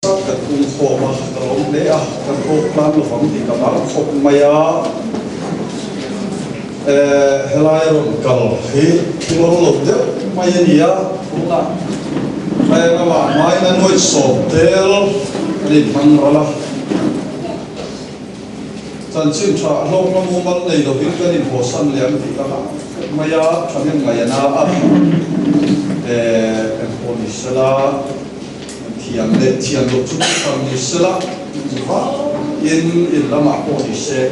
sát cả cùng khổ mà cả ông đấy à cả khổ plan là phóng thì cả bạn khổ mày à helai rồi cầu khi lo lột đấy mày gì à cũng là mày các bạn mày nên nuôi sổ tel đi mang ra là chân chim thả lông nó mua măng này đầu tiên cái gì hồ săn liền thì các bạn mày à cho nên ngày nào ăn em hồ đi xe la thiền để thiền lúc chút phần đi xe la và in làm mà hồ đi xe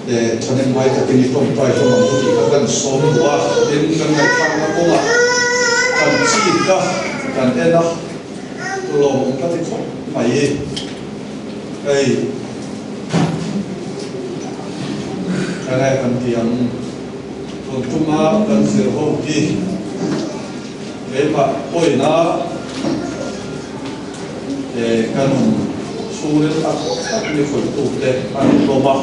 để cho nên mai cái gì trong tay trong lòng thì các bạn sống qua đến gần ngày tháng nó cũng là cần chi cả cần em đó lòng các cái khổ mày đây cái này cần tiền còn chúng ta cần sự hỗ trợ để mà ôi nó để cần số đến các như khởi tụ để ăn đồ bạc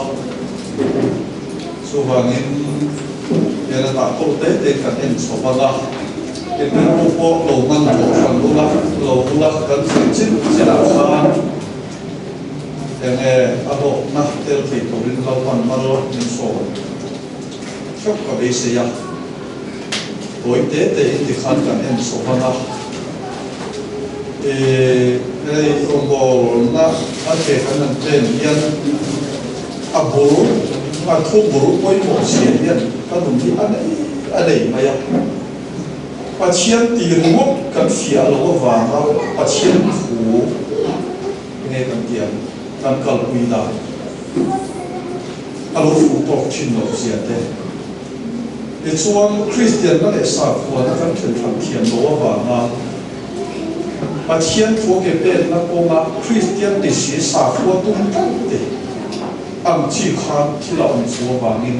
số vàng nên là tạo công tế để cần em số vàng đó để cái bộ đầu ngăn bộ phần lô la cần sự chính sẽ là sao để nghe abo na tel thì tổ liên lâu phần mà lo nên số chốc cả bây giờ đối tế thì khán cần em số vàng đó đây công bộ na ở cái phần trên nhân abo mà thu bổ với một xe điện các đồng chí ở đây mà ya và chiến tiền ngốc cần phía lỗ vàng và chiến phủ nghe cần tiền cần cầu quy đạo lỗ phủ bọc chuyên lỗ xe điện để chuông Christian nó để sao của nó cần chuyển thành tiền lỗ vàng và chiến phủ cái bên nó có Christian để xí sao của tung tăng đấy am chi khan chi la om chu wangin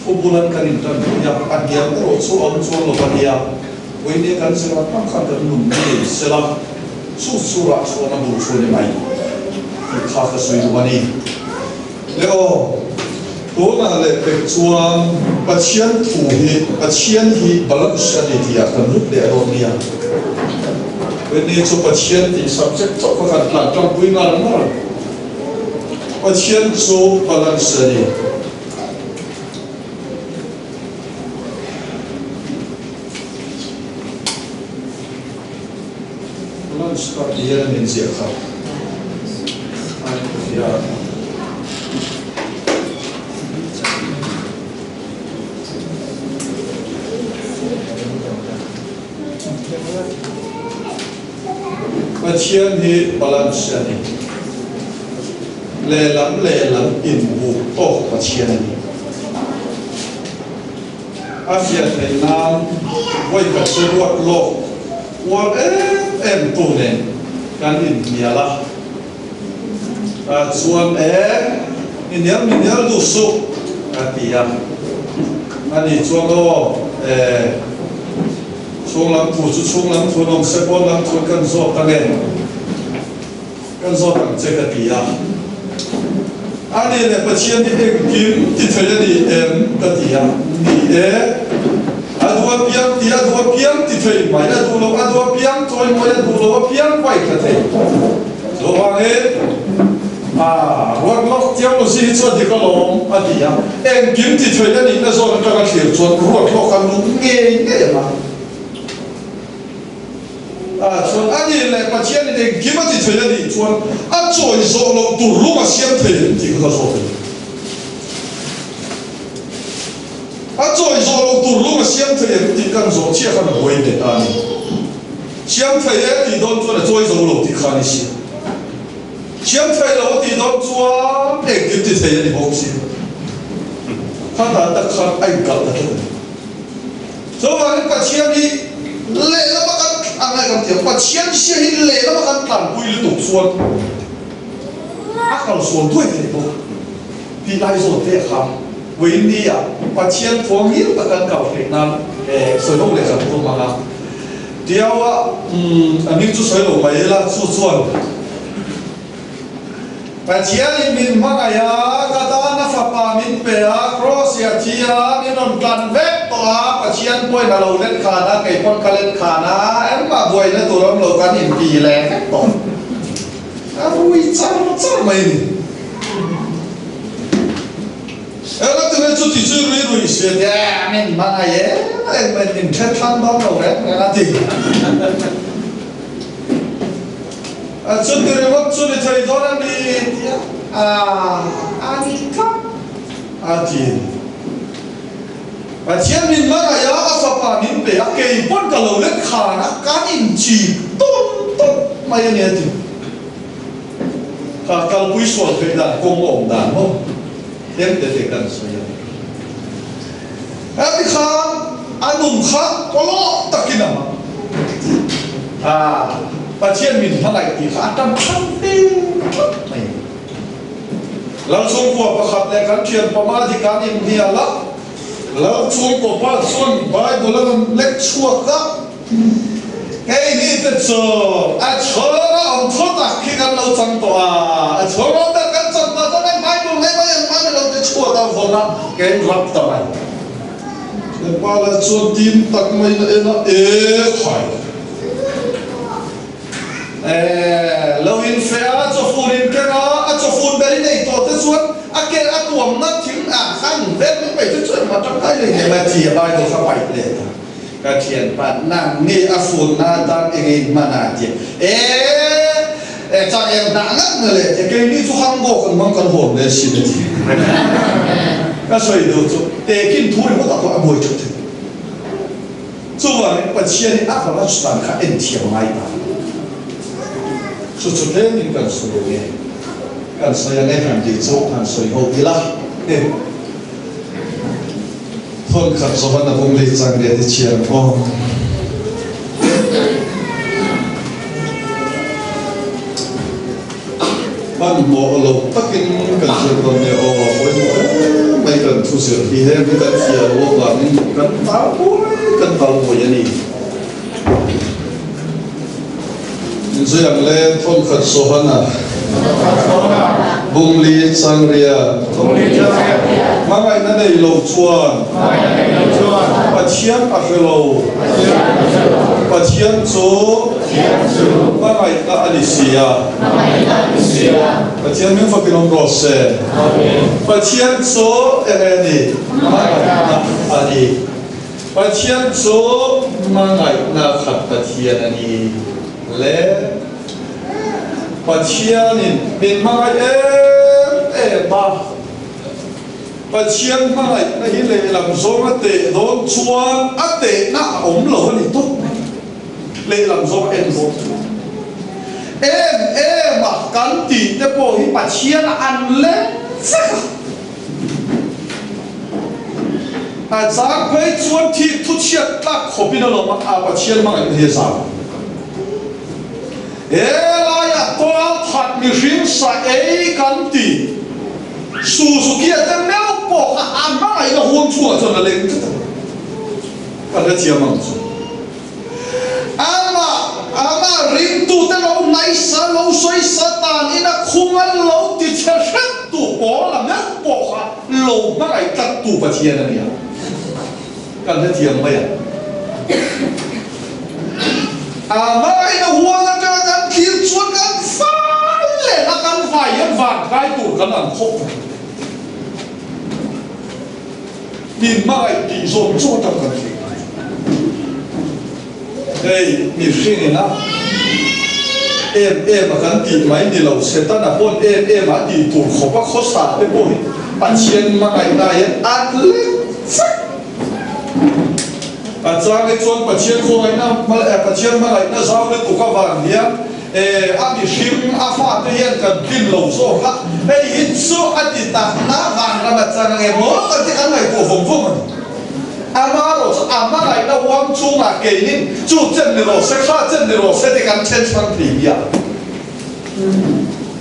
thubulan kanin tan ya agiam ro chu om chu lo bania weine kan sira tam khan kan nun ni sela su sura chu na bu chu ni mai ki kha ka sui wani leo to na le pe chuang pachian thu hi pachian hi balance ani dia kan ru de ro nia weine chu pachian ti subject to ka kan tlang tong pui na na và chiến số balance này balance các địa là mình dễ khảo anh thì và chiến thì balance này lệ lắm in vụ to và chiến này Asia này nam quay cả sự hoạt lộ hoạt em tu này can in nhà la chuan in nhớ lu su tia anh đi chuan đó chuan lắm phụ ông sẽ bon lắm chuan cần gió tăng chế cái tia anh này bắt chiên thì em kiếm thì thấy là đi em cái gì à đi adua piang thì thấy mày adua piang thôi mày adua piang vậy cái thế rồi bạn ấy work lock theo một gì cho thì có lòng anh đi à em kiếm thì thấy là đi nó rồi nó cái kiểu cho work lock anh đúng nghe mà chuan anh này bắt chiên thì em kiếm thì thấy là đi chuan anh rồi rồi nó tụt lúc mà xem thấy thì có rồi anh rồi rồi nó tụt lúc mà xem thấy thì cần rồi chia khăn bồi để ta đi xem thấy thì đón cho là rồi rồi thì khăn đi xem thấy là thì đón cho em kiếm thì thấy là không xem khăn ta đặt khăn anh cả là rồi mà anh bắt chiên đi lệ lắm anh này còn tiếng bắt chiên xe đi lệ lắm anh tàn quy liên tục xuân kalau xuân tuổi thì bố vì lại rồi thế khám với đi à bắt chiên phong hiến và cần cầu Việt Nam sử dụng để sản xuất mà điều anh mình chú sới đồ mấy là chú xuân bắt chiên mình mang ai cái đó nó phải pa mình về cross ya chia mình non plan vét to bắt chiên bôi là lâu lên khana cái con cá lên khana em mà bôi nó tụi nó lâu cái hình kỳ lẻ to vui chăm chăm mày em nói từ chút thì chưa rồi sẽ để mình mà mình chết thang bao lâu đấy nghe là gì chút từ lúc chút thì thấy đó là đi anh không gì và chiếm mình mà là ya apa mình về cái bốn cái lầu lên khá là cái mình chỉ tốt mày nghe gì cả cái buổi sáng về đàn công ông đàn không em để cần soi em đi khá anh nung khá có lo tất cả nào và chiếm mình mà lại thì khá trăm trăm tin mày lão xuống qua và khát lại cái chuyện mà mà thì cái gì thì là lão xuống qua và xuống bài đồ là lệch chuột đó cái này thì chờ chờ nó ông thoát ra khi cái lão chẳng to chờ nó đã cái chẳng to cho nên bài đồ này bài lão thì chuột đâu rồi nó cái lắp tao này cái qua là chuột tin tắc mày nó khỏi lâu in phê cho phun in cái nó cho phun cái này to tới suốt cái tuồng nó chính khăn vết nó phải tới suốt mà trong cái này mà chỉ bài đồ sao phải để cái chuyện bạn nàng nghe phun na đang em mà na chứ chắc em đã ngất rồi đấy cái này chú hàng bộ còn mong còn hồn đấy xin đấy cái sợi đồ chú để kim thú thì có tạo mùi chút thế chú vậy bạn chia đi áp vào nó làm khá êm thiểu ngay mà chút chút đấy mình cần sửa đổi cần sửa những cái phần gì chỗ cần sửa hậu đi là thôi cần số phận là vùng lịch rằng để thì chia ô bạn bộ lục tất nhiên cần sửa còn nhiều ô phối mấy cần thu sửa thì thêm cái cần chia ô và mình cần tao mùi gì rồi anh lên thôn khất số hơn bung ly sang ria mang ngày nay lầu chua và chiếm à cái lầu và chiếm số mang ngày là Alicia và chiếm những phần kinh nghiệm rose và chiếm số này mang ngày là Adi và chiếm số mang ngày là khát bát thiên này lẽ và chia nên mang ba và chia mang lại nó hiện lệ làm số nó tệ đón chuan tệ nó ổn lỗ này tốt lệ làm số em tốt em mà cắn tỉ để bồi và chia là ăn lên sắc sáng với chuan thì thu chiết ta khó bị nó mà và chia mang lại thế sao là ya toal thật mi rim sa kan ti su kia ta mel po mà ai nó huống chua cho nó lên cái đó chia mang chu ama rim tu ta lo nai sa lo soi sa tan ina khungan lo ti che set tu po la mel po lo mà ai ta tu pa chia na ya cái đó chia mang ya mà ai nó huống cái kiếm chuột cái phai lệ nó căn phải yên vàng cái tủ cái làm khóc nhìn mai thì rồi cho trong cái gì đây mình suy nghĩ lắm em mà căn tiền máy đi lâu sẽ ta là bốn em mà đi tủ khóc quá khó xả cái bôi bạn chiên mà ngày nay ăn lên bạn cha cái chuột bạn chiên không ngày nào mà lại bạn chiên mà lại nó giao lên tủ cái vàng nhé bị phim pha tự nhiên cần tin lâu số khác ít số anh đi tạt ná vàng ra mặt trăng nghe mỗi cái cái này của vùng vùng mà lại nó quăng chung là kể nên chú chân đi rồi sẽ khác chân đi rồi sẽ để gắn chân sang thì bia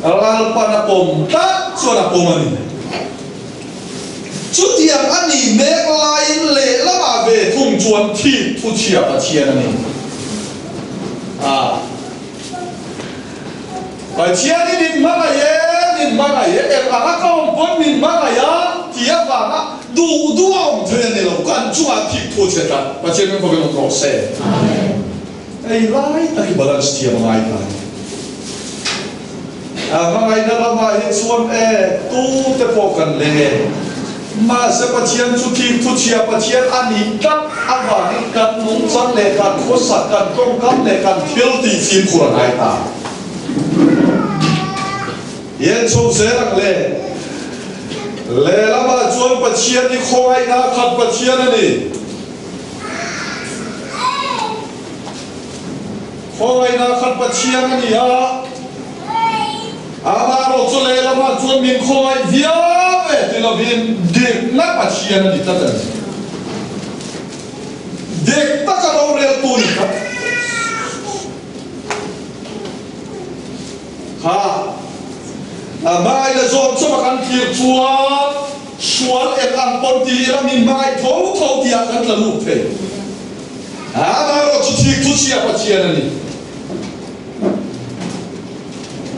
là bạn bom ta cho là bom anh chú tiền anh đi mấy lại lệ là mà về thùng chuồn thì thu chia và chia này và chia đi nhìn mà này em ăn không còn nhìn mà này thì em vào đủ ông thế này là quan trọng là thịt thô chết ra và chia mình có cái nó xe ai lại ta cái balance chia mà ai lại mà ngày đó mà hết xuân tu te po cần lệ mà sẽ bắt chiên chút thì chút chia bắt chiên anh đi cắt anh vào đi cắt nung sắn lệ cắt khô sạch cắt công cắt lệ cắt thiếu thì xin của ai ta yên sâu sẽ là lệ lệ lắm mà chuan bắt chiên đi khô ai na cắt bắt chiên này khô ai na cắt bắt chiên này mà rồi cho lệ lắm mà chuan mình khô ai việt thì là viên đêm nát bắt chiên này tất cả đêm tất cả đâu đều tụi mai là dọn cho mà ăn thiệt chuan em ăn con tí là mình mai thấu thấu thì ăn là lụt thế mai rồi chút chia bắt chiên này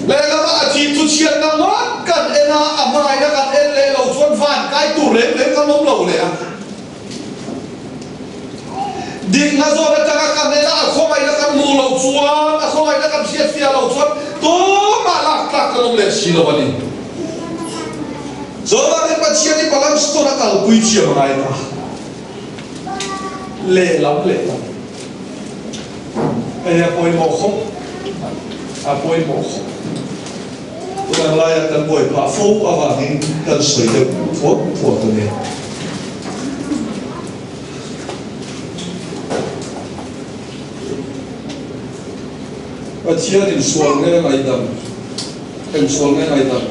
lẽ là mà chỉ chút chiên nó ngót cần em mai nó cần em lẽ lẩu chuan phản cái tủ lên cái lông lẩu lẽ định là do nó chẳng cần em không ai nó cần mù lẩu chuan không ai nó cần xiết phia lẩu chuan tó mà lạc cái lông lẽ xí đâu vậy rồi là cái bắt chiên đi bằng store nó cần quy chiều này ta lẽ lắm bồi mỏ không bồi mỏ không tôi đang lại cần bồi phá phô và những cần sưởi được thuốc của tôi này và chia đến xuống nghe ngày đầm em xuống nghe ngày đầm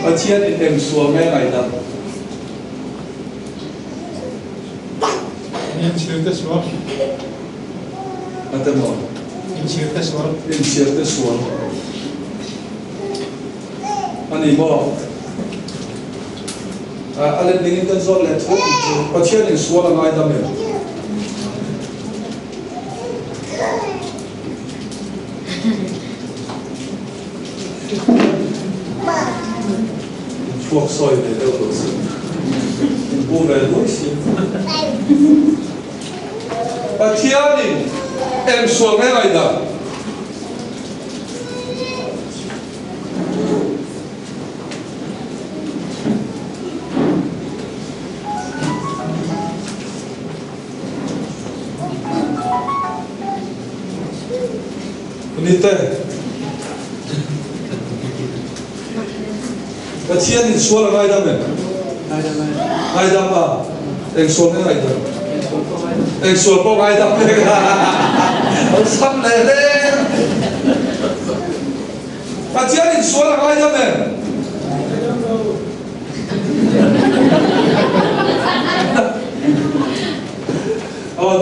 và chia đến em xuống nghe ngày đầm Incerta suor. até mal. Incerta suor. Incerta suor. Ani mo. Alin dingin kan zon let ho. Pathian in suor ngai da me. Chuộc soi để đâu được sự. Bố về đuổi xin. Pathian em suor ngai ngai da. Nite. Pathian in suor ngai da me. Ngai da ma. Em suor ngai da. Em suor po ngai da me. Ông sắm lệ lệ. Pathian in suor ngai da me.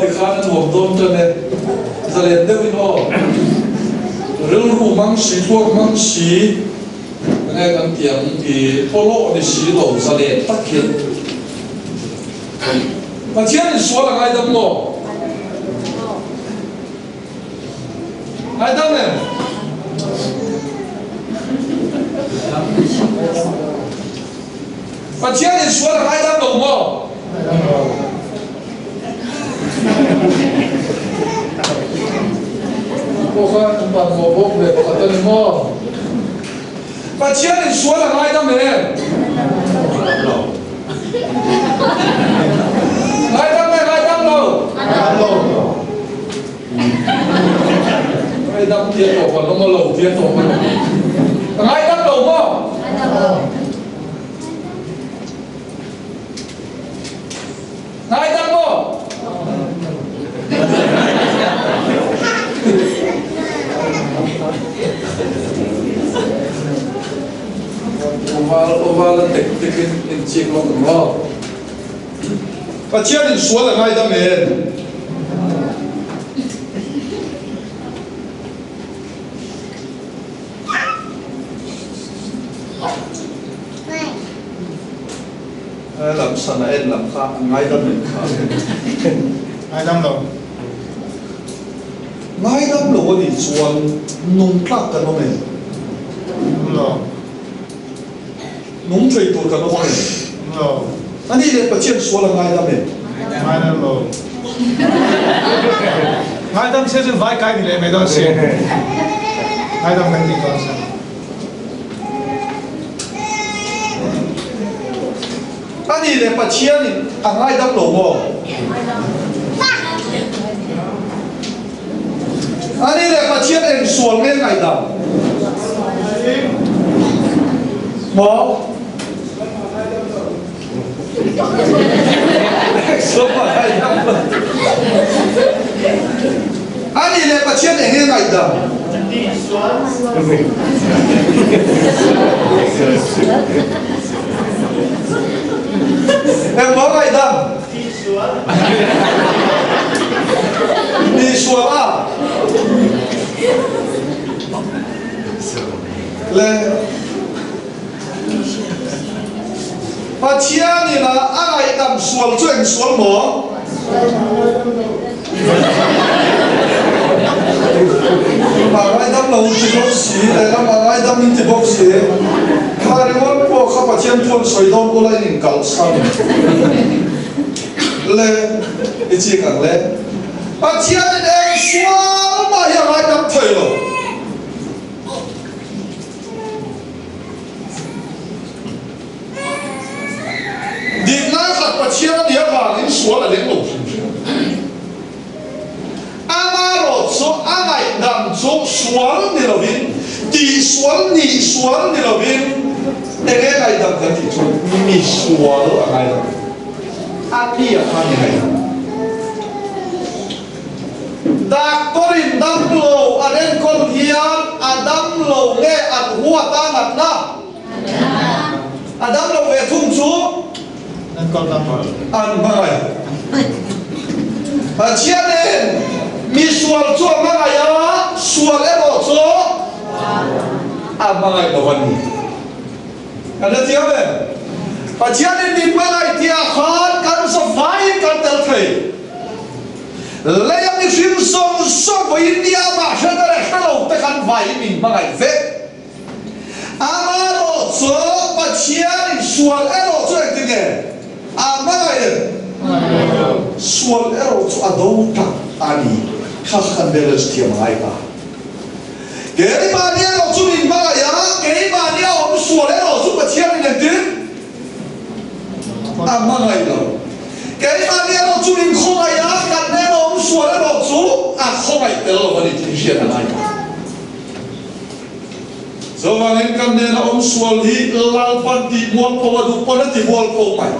Thì khá là thuộc tôn cho nên giờ lên đâu nó rừng rủ mang xí thuốc mang xí nghe gần tiếng thì thô lộ thì xí đầu giờ lên tắc kiến mà chết thì số là ai đâm nó ai đâm này mà chết thì số là ai đâm đầu nó Pokoknya tempat ngobok deh, kata ni mo. Pacian ni suara ngai dah men. Ngai dah lo. Ngai dah tiệt tổ còn nó lo tiệt tổ còn. Ngai dah lo mo. Ngai dah mo. Oval tek in chiếc lông cầm lo. Và chia đến số là ngay đâm lên. Làm sao này làm khác ngay đâm lên khác. Ai đâm đâu? Ngay đâm lỗ thì chuồn nung khắc cái nó này. Đúng rồi. Nung chơi tuổi cái nó này. Rồi. Anh đi để bắt chiên số là ngay đâm lên. Mai đâm rồi. Ai đâm xe trên vai cái gì đấy mày đó xe. Ai đâm cái gì đó xe. anh đi để bắt chia đi anh ai đâm lỗ mồ anh đi để bắt chia em xuống lên ngày đâm mồ xuống mà ai đâm anh đi để bắt chia em lên ngày đâm em có ngày đâm đi xuống à lên và chia thì là ai đâm xuống chuyện xuống mỏ mà ai đâm lâu thì bốc xí này là ai đâm thì bốc xí hai đứa con cô không phải trên thôn soi đông cô lại nhìn cậu sao lên cái gì càng lên và chia thì em xuống mà hiện ai đâm thầy rồi đi ngay khát và chia nó địa vào đến xuống là đến lục amaro số ai đâm số xuống thì là vin đi xuống đi xuống thì là vin em cái này đâm cái gì xuống mi xuống ở ngay anh đi ở ngay này đặc torin đâm lầu anh em con hiền anh đâm lầu nghe anh hùa ta ngặt na anh đâm lầu về thung chú anh con đâm anh mày anh chia lên mi xuống chúa mày à xuống em ở chỗ anh mày đâu vậy anh đã tiếc vậy và chia lên đi mày tiếc hơn cần số vay cầntel thầy lấy những phim song với India mà sẽ ra là lâu tới cần vay mình mày về anh ở chỗ và chia lên xuống em ở chỗ cái gì anh mày xuống em ở chỗ đâu cả anh khắc khăn balance thiam ai cả cái mà đi ở chỗ mình mà ya cái mà đi ở xuống em ở chỗ mà chia lên được tin anh mày đâu cái mà đi ở chỗ mình không ai ya cần em ở xuống em ở chỗ không ai đâu mà đi tin chuyện này so mà anh cần nên ông xuống đi lao pan đi muôn phong du pan đi muôn phong mày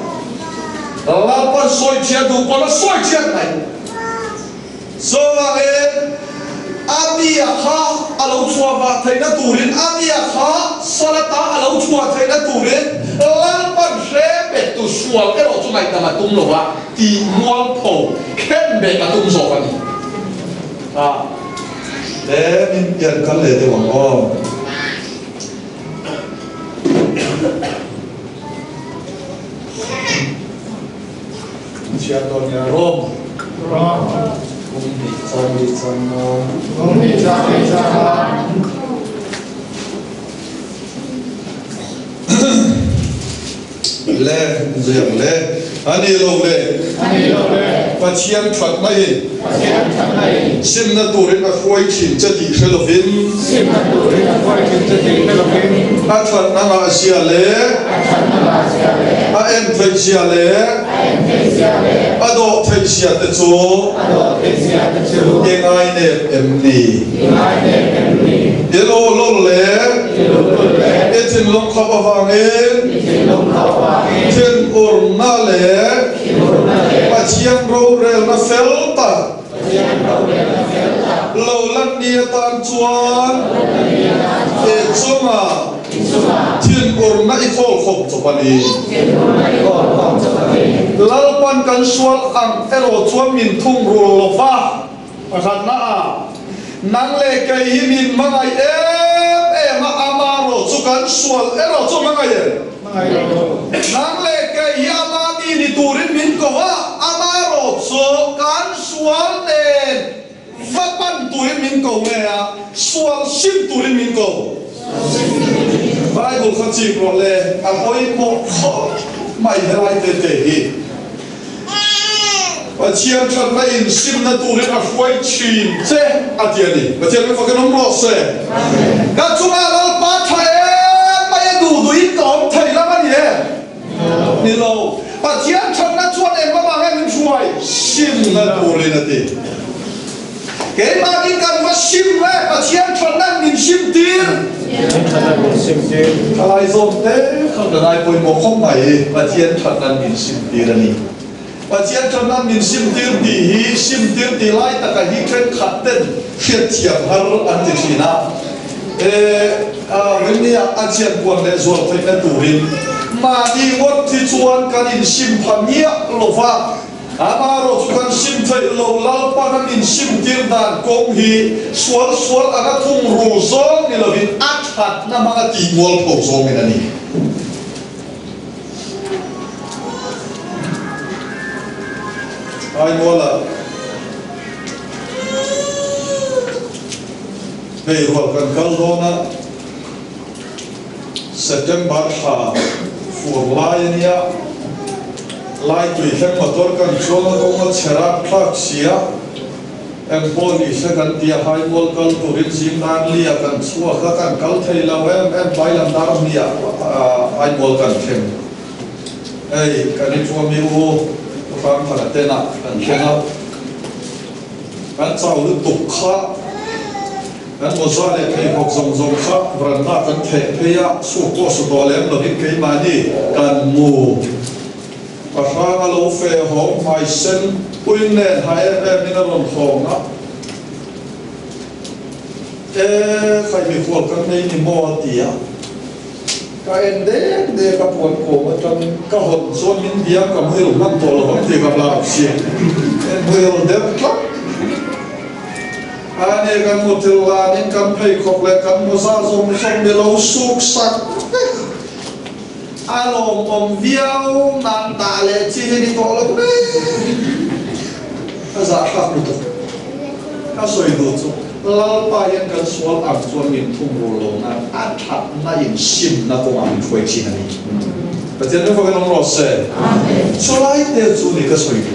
lao pan soi chia du pan soi chia này so mà anh ami akha alo chua ba thai na turin ami akha salata alo chua thai na turin lan pan se be tu sual ke ro chungai ta ma tum lo wa ti mual pho khen be ka tum so ka ni le min yan kan le de wang o chia ton ya rom le riêng le anh lâu le và chiên thuật này sim na turin na khoi chin cha ti khelo vin a thuật na ma sia le a em thai sia le a do thai sia te chu ye ngai ne em ni ye lo le e tin long kha ba wa nge tin ur na le a chiang ro rel na felta lâu lắc đi tan chuan e chunga thiên ur na I khol khom chopani lalpan kan sual ang ero chuan min thung ru lova akhan na nang le kai hi min mangai em amaro chu kan sual ero chu mangai nang le kai hi amami ni turin min ko wa amaro chu kan sual nen vapan turin min ko nge a sual sim turin min ko Bible khan chi pro le a hoi mo mai helai te te hi và chiên chân là in sim na tu lên quay chìm chế tiền đi và chiên mới phải cái nông lọ xe các chúng ta là ba thầy bây đủ đuổi tóm thầy lắm anh nhỉ đi lâu và chiên chân là chuột em mà nghe mình chuối sim na tu lên là gì cái mà mình cần phải sim đấy và chiên chân là mình sim tiền ai dùng thế không được ai bồi một không phải và chiên chân là mình sim tiền là gì và chiên chân là mình sim tiền thì lại tất cả những cái khát tên khiết thiệp hay ăn thì gì nào when we are chiên quần để ruột thì nên tủ hình mà đi quất thì chuan cái in sim phàm nhia lô pha mà rồi chuan sim thấy lô lao pa cái in sim tiền đàn công hi sual anh đã thung rù zong ni là vì ắt hạt na mga ti mual thổ zong ni nani ai mua là về rồi cần câu đó na September ha phù lai nia lai tùy theo mà tôi cần cho nó cũng có chera plug xia em body sẽ cần tia hai mol câu tụ đến sim đan lia cần xua các cần câu thầy lâu em bay làm đam nia hai mol cần thêm ấy cái này cho miu phàm phải tên à cần thêm à cần sau lúc tục khá cần một số này cái học dùng khá và nó cần thể bây giờ số có số đó lên là cái mà đi cần mù và sang là lâu phê hông mai sen quên nè hai em mình làm hông á phải bị phụ cái này thì mua tiền cái em đấy để các buồn cổ mà trong các hồn số mình đi các mấy lúc năm tuổi là không thể gặp lại gì mấy lúc đấy chắc anh ấy cần một thứ là nên cần phải học lại cần một sao dùng xong để lâu suốt sắc alom om viau nan ta le chi ni to lo ku za khap lu to ka soi du chu lal pa yan kan sual am chuan min thung ro lo na a that na in sim na ko am khoi chi na ni pa chen no fa kan ro se amen so lai te chu ni ka soi du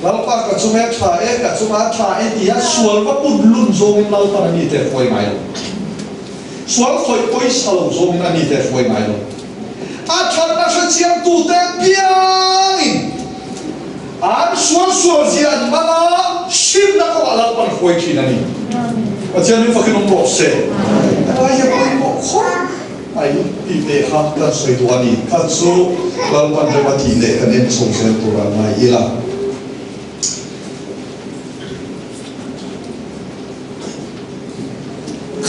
lal pa ka chu me tha e ka chu ma tha e dia sual pa pun lun zo min lal pa ni te khoi mai lo sual khoi koi salo zo min ani te khoi mai lo a thằng nó sẽ chiang tu tên biang anh sual zian mà nó sim nó có là bằng khối chi này và cho nên phải cái nông xe ai giờ phải bộ khó ai đi để ham cái sợi đồ này cái số làm bằng cái vật gì để cái nên sống sẽ tu ra này ý là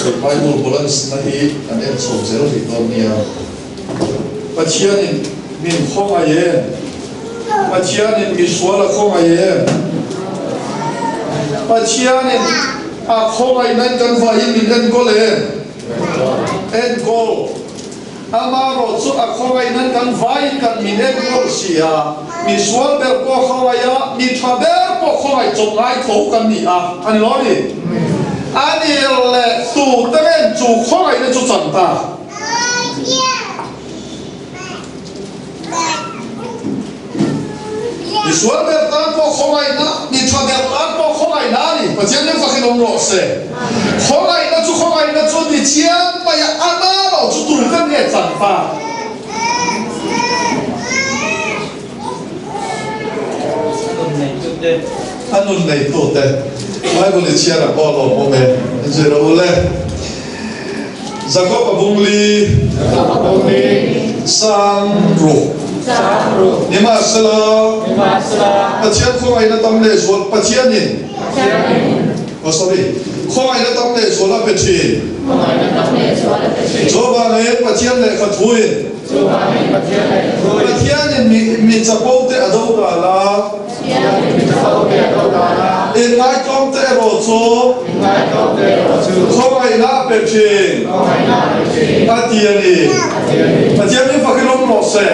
cái Bible balance này cái nên sống sẽ là gì đó nhiềuปัจจัยนี้มีข้อมาเย่ปัจจัยนี้มีส่วนละข้อมาเย่ปัจจัยนี้ข้อมานั้นกันว่ายินมีเอ็นโกเลยเอ็นโกอามาโรสุข้อมานั้นกันว่ายินกันมีเอ็นโกเสียมีส่วนเบลก็ข้อมายามีทว่าเบลก็ข้อมาจงไล่ถูกกันนี่อันนี้ร้อนนี่อันนี้แหละตู่ตั้งแต่จู่ข้อมานั้นจู่จันตามีส่วนเดิมตามพวกเขาไงนะมีทว่าเดิมตามพวกเขาไงนะนี่ปัจจัยนี้ฟังให้ลงรอเสียเขาไงนะจู่เขาไงนะจู่ดิเชียงไปอันนั้นเราจู่ตู่กันเนี่ยจันฟ้าอันนู้นในตัวเต้ไม่บุญเชียร์ก็ลงโมเมนต์เจอรู้เลยจักรพรรดิบุงลีสังรูนี่มาสละปัจจัยข้อไอ้นั่นตั้งเลยส่วนปัจจัยนี้โอ้ sorry ข้อไอ้นั่นตั้งเลยส่วนละเป็นทีโจบานเองปัจจัยเลยขัดทุยปัจจัยนี้มีจะพูดแต่อดูกันละเอ็นไงจ้องแต่รอโซ่ข้อไอ้นั่นเป็นทีปัจจัยนี้ปัจจัยนี้ฟังให้ลงหลอกเสีย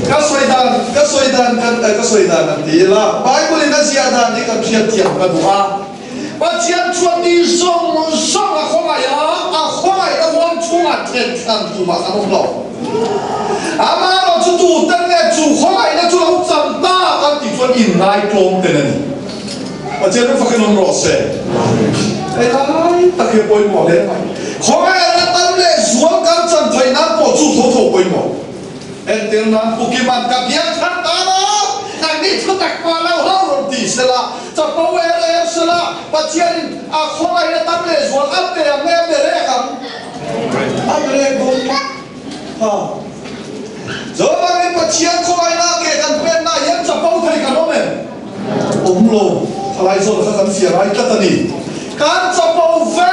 ก็สวยดันกันก็สวยดันกันดีละไปบุรีนั่นเสียดันนี่กันเพียงเทียมกันดูปัจจัยชวนนี้ส่งข้อไอ้ข้อไอ้ก็วันช่วงเทนกันดูมาขนมหลอกอามาเราจู่ตั้งแต่จู่ข้อไอ้นั่นจู่เราจำตากันติดชวน in ngai klom tenen và trên nó phải nông rọt xe ai ta kia bôi mỏ lên khó ai là tâm lệ xuống cam chân phải nát bỏ chu thổ thổ bôi mỏ em tiếng nói phụ kim ăn cặp nhát thắt ta đó ngày đi thắt tạc qua lâu lâu rồi thì sẽ là chặt bao em sẽ là và trên khó ai là tâm lệ xuống áp để em để đấy không áp để bôi giờ mà em và trên khó ai là kể cần quen là em chặt bao thầy cả nó mẹ lô thay rồi các anh chị ai tất tani can chọc bao vé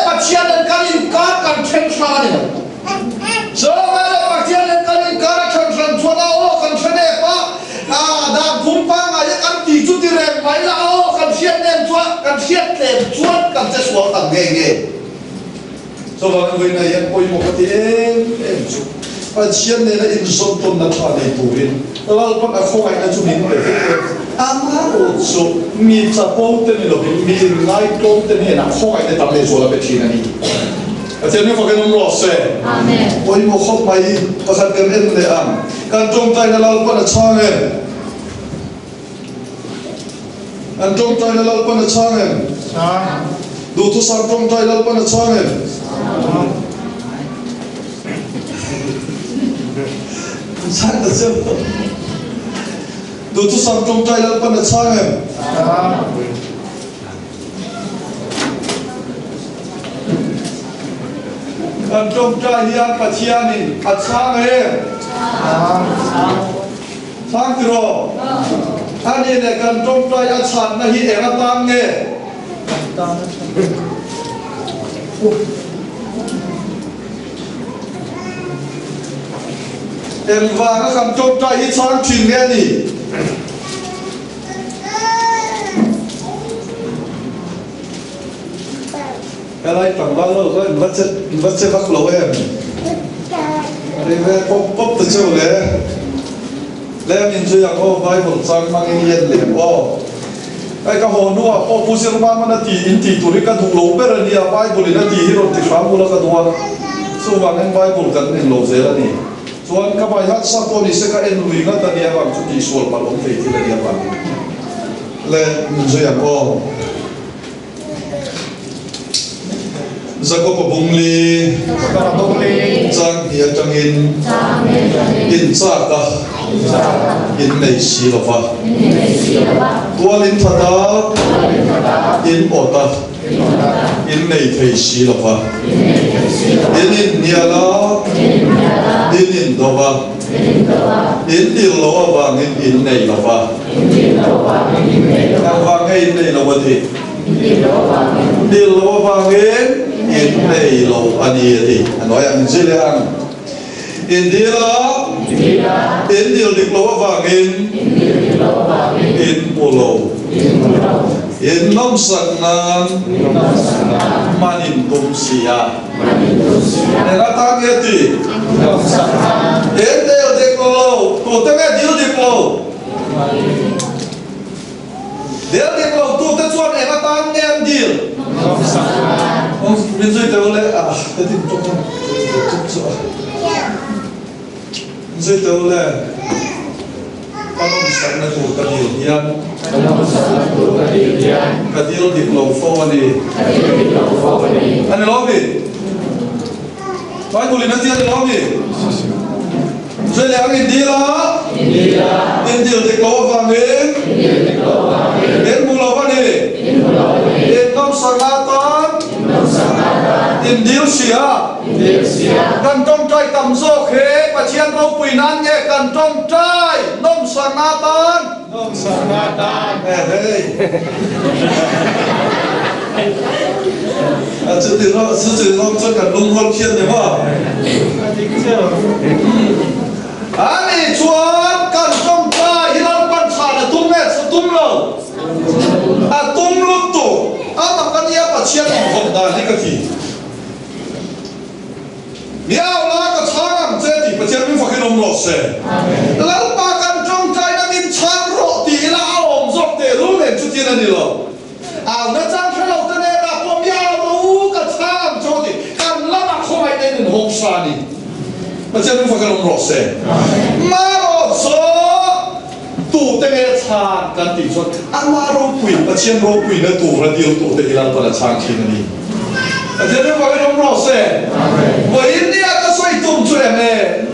bắt chiên lên can in can chen sa đi giờ mà bắt chiên lên can in can chen chua nào can chen đẹp á đã phun phang ai can tì chút tì rèm máy là can chiên lên chua can chiên lên chua can chết xuống can ghê giờ mà người này em coi một cái em chụp bắt chiên lên là in sốt tôm nát hoa này tủ inแล้วก็không ai là chụp hình để ama also mi sapon ten lo mi ngai klom ten he na khoi te tam le so la betin ani achen ne fa kan mo se amen oi mo khop mai pasal kan en le am kan tong tai na lal pa na changen an tong tai na lal pa na changen du tu sam tong tai lal pa na changen sang ta se Dutu sam trong trai lal pan achang em. Kan trong trai hian pathianin achang em. Sang tiro. Ani ne kan trong trai achan na hi enga tam nge. Em và các kan trong trai hi chang chin nge ni. Cái này tặng bao lâu rồi vẫn sẽ bắt lỗ em đi về pop từ chiều lẽ mình chưa rằng ô vai một trang mang cái yên liền ô cái hồ nua ô phụ sinh mà nó thì tụi cái thùng lỗ bé rồi đi vai bùn nó thì hero thì phá mua nó cái đua số vàng anh vai bùn cần nên lỗ dễ là nè chuan các bài hát sắc cô đi sẽ các em lùi ngắt ta đi vào chút đi xuôi mà lỗ thì là đi vào lẽ mình chưa rằng ô Jacob bungli, Jang hiya jangin, in saka, in nei silova, tualin thada, in ota, in nei thei silova, in niala, in dova, in dilova bang in nei lova, bang in nei lova thi, dilova bang in nei lo ani thi nói anh dễ dàng in dila in dil dik lo vang in polo in nom sak nan manin tum sia era ta nghe ti in dil dik lo tu ta nghe dil dik lo dil dik lo tu ta chuan era ta nghe dil mình chơi tàu lệ cái gì cũng không chơi tàu lệ các ông sáng nay tụ cái điều hiền cái điều điệp lầu phô anh đi anh lo gì phải tụ lên nó tiền lo gì chơi lệ anh đi là in điều điệp lầu vàng đi in mù lầu anh đi in năm sáng tan in điếu xìa cần trong trai tầm dô khế và chiên râu quỳ nán nghe cần trong trai nông sàng na tan chữ từ nó cho cần lung hôn chiên đấy mà anh chuan cần trong trai hilang ban thả là tung nghe sẽ tung lâu tung lúc tụ tập cái gì và chiên hồn đàn đi cái gì miao lá cái chang chế thì bữa chiên mình phải nông lót xe lắm ba căn trong trái nó mình chang rộ thì là ôm dọc để luôn lên chút tiền này rồi nó chang cái lâu thế này là có miao lú cái chang cho thì căn lắm là không ai đến hông sa đi bữa chiên mình phải nông lót xe mà lót số tu te nghe chan kan ti chuan ama ro pui pathian ro pui na tu ra dio tu te hilal pala chang thin ani a je va ka rom ro se wa india ka soi tum chu me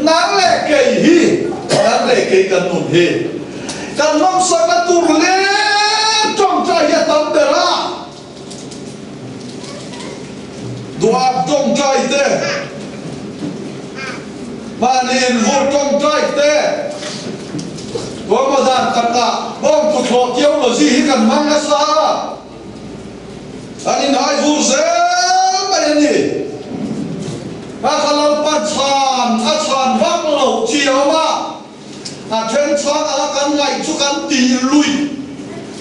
nang le ke hi nang le ke kan nu hi kan nom sa ka tu le trong trai ya tam de la dua trong trai te manin vu trong trai te wa ma dan kata bom tu tho kiau lo ji hi kan mang na sa ani nai vu se ma ni ma khalal pa chan a chan wang lo chiao ma a then chan a kan ngai chu kan ti lui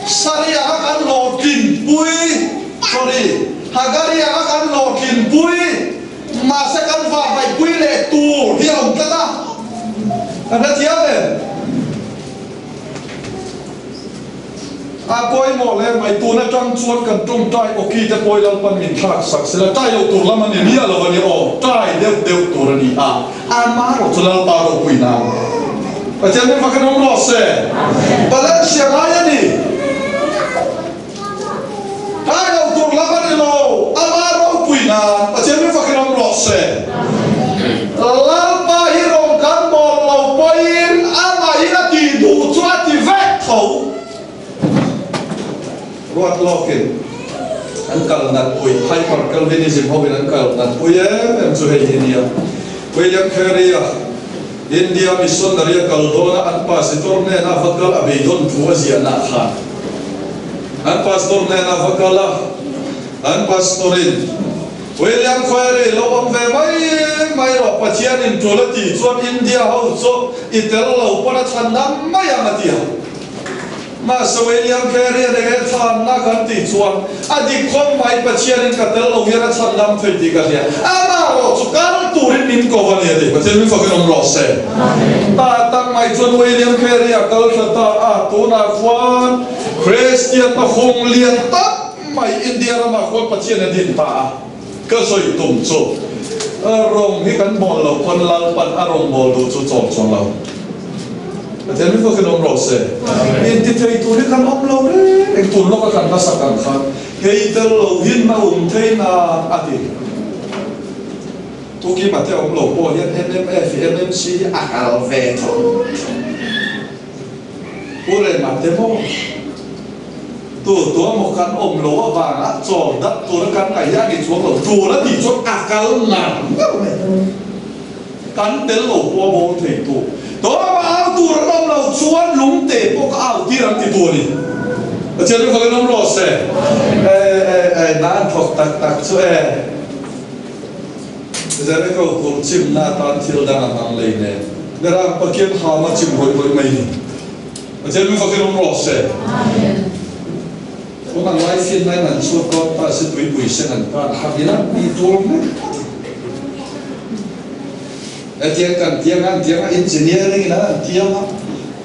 sari a kan lo kin pui sorry hagari a kan lo kin pui ma se kan va vai pui le tu hiam ta da ana thiam le a poi mo le mai tu na tang chuan kan tung tai o ki te poi lal pan min thak sak se la tai o tur lam ani nia lo ani o tai deu tur ani a ma ro chulal pa ro pui na pa chen me fa kan ro se balan sia mai ani tai o tur lam ani lo a ma ro pui na pa chen me fa kan ro se lal pa hi ro kan mo lo poin a ma hi na ti du chua ti vek thau ruat lokin an kal nat pui hyper calvinism hobin an kal nat pui em chu hei India William Carey India missionary kal dona an pastor ne na vakal abidon thu azia na khan an pastor ne na vakala an pastorin William Carey lo om ve mai ro pathian in tolati chuan India ho cho itel lo pana thanam mai amatia ma so William Carey de than na kan ti chuan adi khom mai pathian in katel lo yara thanam thei ti ka ria ama ro chu kar turin min ko vani de pathian mi fakin ro se ta tang mai chuan William Carey kal thata a tu na khwan Christian ma khong lian ta mai India ma khol pathian din ta ka soi tum chu rong hi kan bol lo kon lal pan arong bol du chu chom chong loแต่ไม่ก็คือน้องรอเซ่อินทิเทตัวนี้กันอมเราเลยเอ็งตัวเราก็กันภาษากันครับเฮ้ยเดี๋ยวเราหินมาเทน่าอดีตทุกที่มาเที่ยวเราพอยัน NMF NMC อาคาร์เวทผู้เล่นมาเที่ยวตัวหมกันอมเราว่าบางอ่ะจอดดับตัวกันไก่ย่างในช่วงเราตัวแล้วตีช่วงอาการหนักกันเดี๋ยวเราพอโบนเทตัวตัวมาเอาตัวเราชวนลุงเตะพวกเอาที่รังติดตัวนี่เจ้าลูกเขาก็น้องรอเซ่น้าถกตักช่วยเจ้าลูกเขาตัวชิมหน้าตาที่เราดังอันเลยเนี่ยเดี๋ยวเราไปเก็บหามาชิมบ่อยๆไม่เจ้าลูกเขาก็น้องรอเซ่พวกมันไล่ฟินไล่นั่นช่วยก็ป้าสิตุยเส้นนั่นป้าทำยังไงมีตัวไหมเทียงกันเทียงอินเจเนียริ่งนะเทียงนะ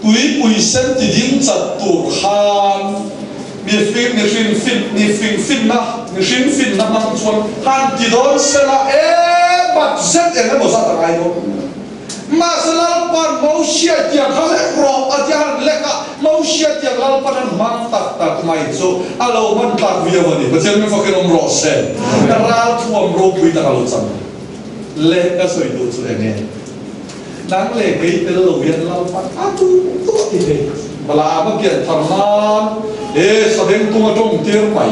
ปุยเส้นที่ดิ้งจัดตัวขานมีฟินนะมีฟินนะมันชวนฮันที่โดนเสละบัดเส้นเองนะบอกสักอะไรก็มาสลับปันมาเชียร์เขาเล็กรออาจารย์เล็กอะมาเชียร์ลับปันมันตักไม่โซ่อาเรามันตักวิญญาณนี่เพราะฉะนั้นฟังกันอมรอเส้นแต่เราทวมรูปวิตาลุจังเล็กก็สวยดูสุดเองนั่งเล็กให้เตลเวียนเราปัดตัวที่เด็กเวลาเมื่อกี้ทำน้ำแสดงตัวตรงเตี้ยใหม่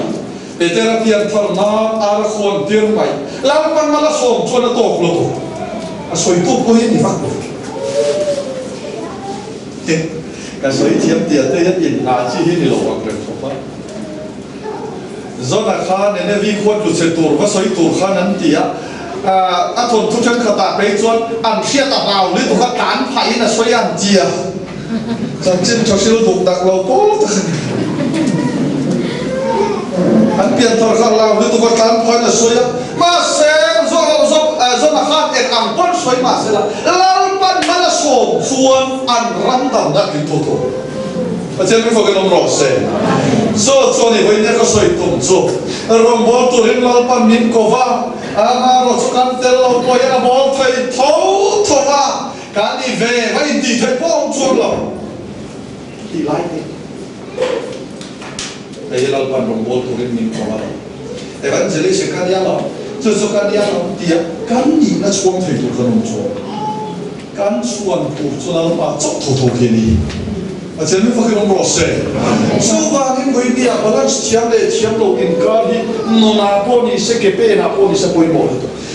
เตระเพียนทำน้ำอาร์คนเตี้ยใหม่แล้วมันมาละส่งชวนตกลงสวยตัวก็เห็นดีมากก็สวยเทียมเตี้ยเตี้ยยินอาชีพที่เราวังเป็นถูกปะจนอาคารเนี่ยวิควรจุดเสตัวก็สวยตัวข้านั้นเตี้ยอาทนทุกชั้นขตาไปจนอันเชียตาเราหรือถูกการไผ่น่ะสวยอันเจียจังจิ้มชอบชิลถูกดักเราโป๊ะอันเปลี่ยนตัวเราหรือถูกการไผ่น่ะสวยมาเสียจนอาคารเอกอังป้นสวยมาเสียละแล้วปั้นมาละส่งชวนอันรันดำนักกินตัวอาจารย์ไม่ฟังกันน้องรอเซ่โซ่โซ่นี่วันนี้ก็สวยตุ่มโซ่รวมบอลตัวเล่นเราปั้นมินโกวาอาเราสุกันเตลเราปล่อยบอลไทยเท่าว่าการนี้เวไม่ดีไทยป้องชวนเรา ti lai te e lau pan rong bol tu rin min ko ma evangelist kan ya lo chu kan ya lo ti kan ni na chuang thei tu kan om chu kan chuan pu chu lau pa chok tho ke ni a chen mi fa ke ro se so va ni ngoi ni a balance chiam le chiam lo in ka ni no na po ni se ke pe na po ni se poi mo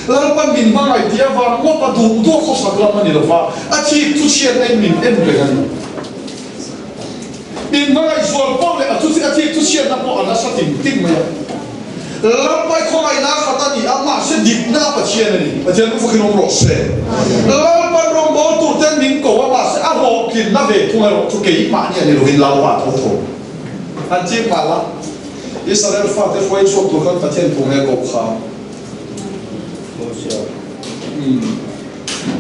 lau pan min ma ngai tia va mo pa du do ko sak la ma ni lo fa a chi tu chian nei min en le kan min ma ngai zual po le a tu chian na po ana sa ting ma ya lau pai ko ngai na khata ni ama se dip na pa chian ni a chen mi fa ke ro se lau pan rong bo tu ten min ko wa se a ho kin na ve tu ro tu ke i ma ni lo hin lau wa tho an chi pa la Israel fa te foi so tu kan ta chen tu nge ko kha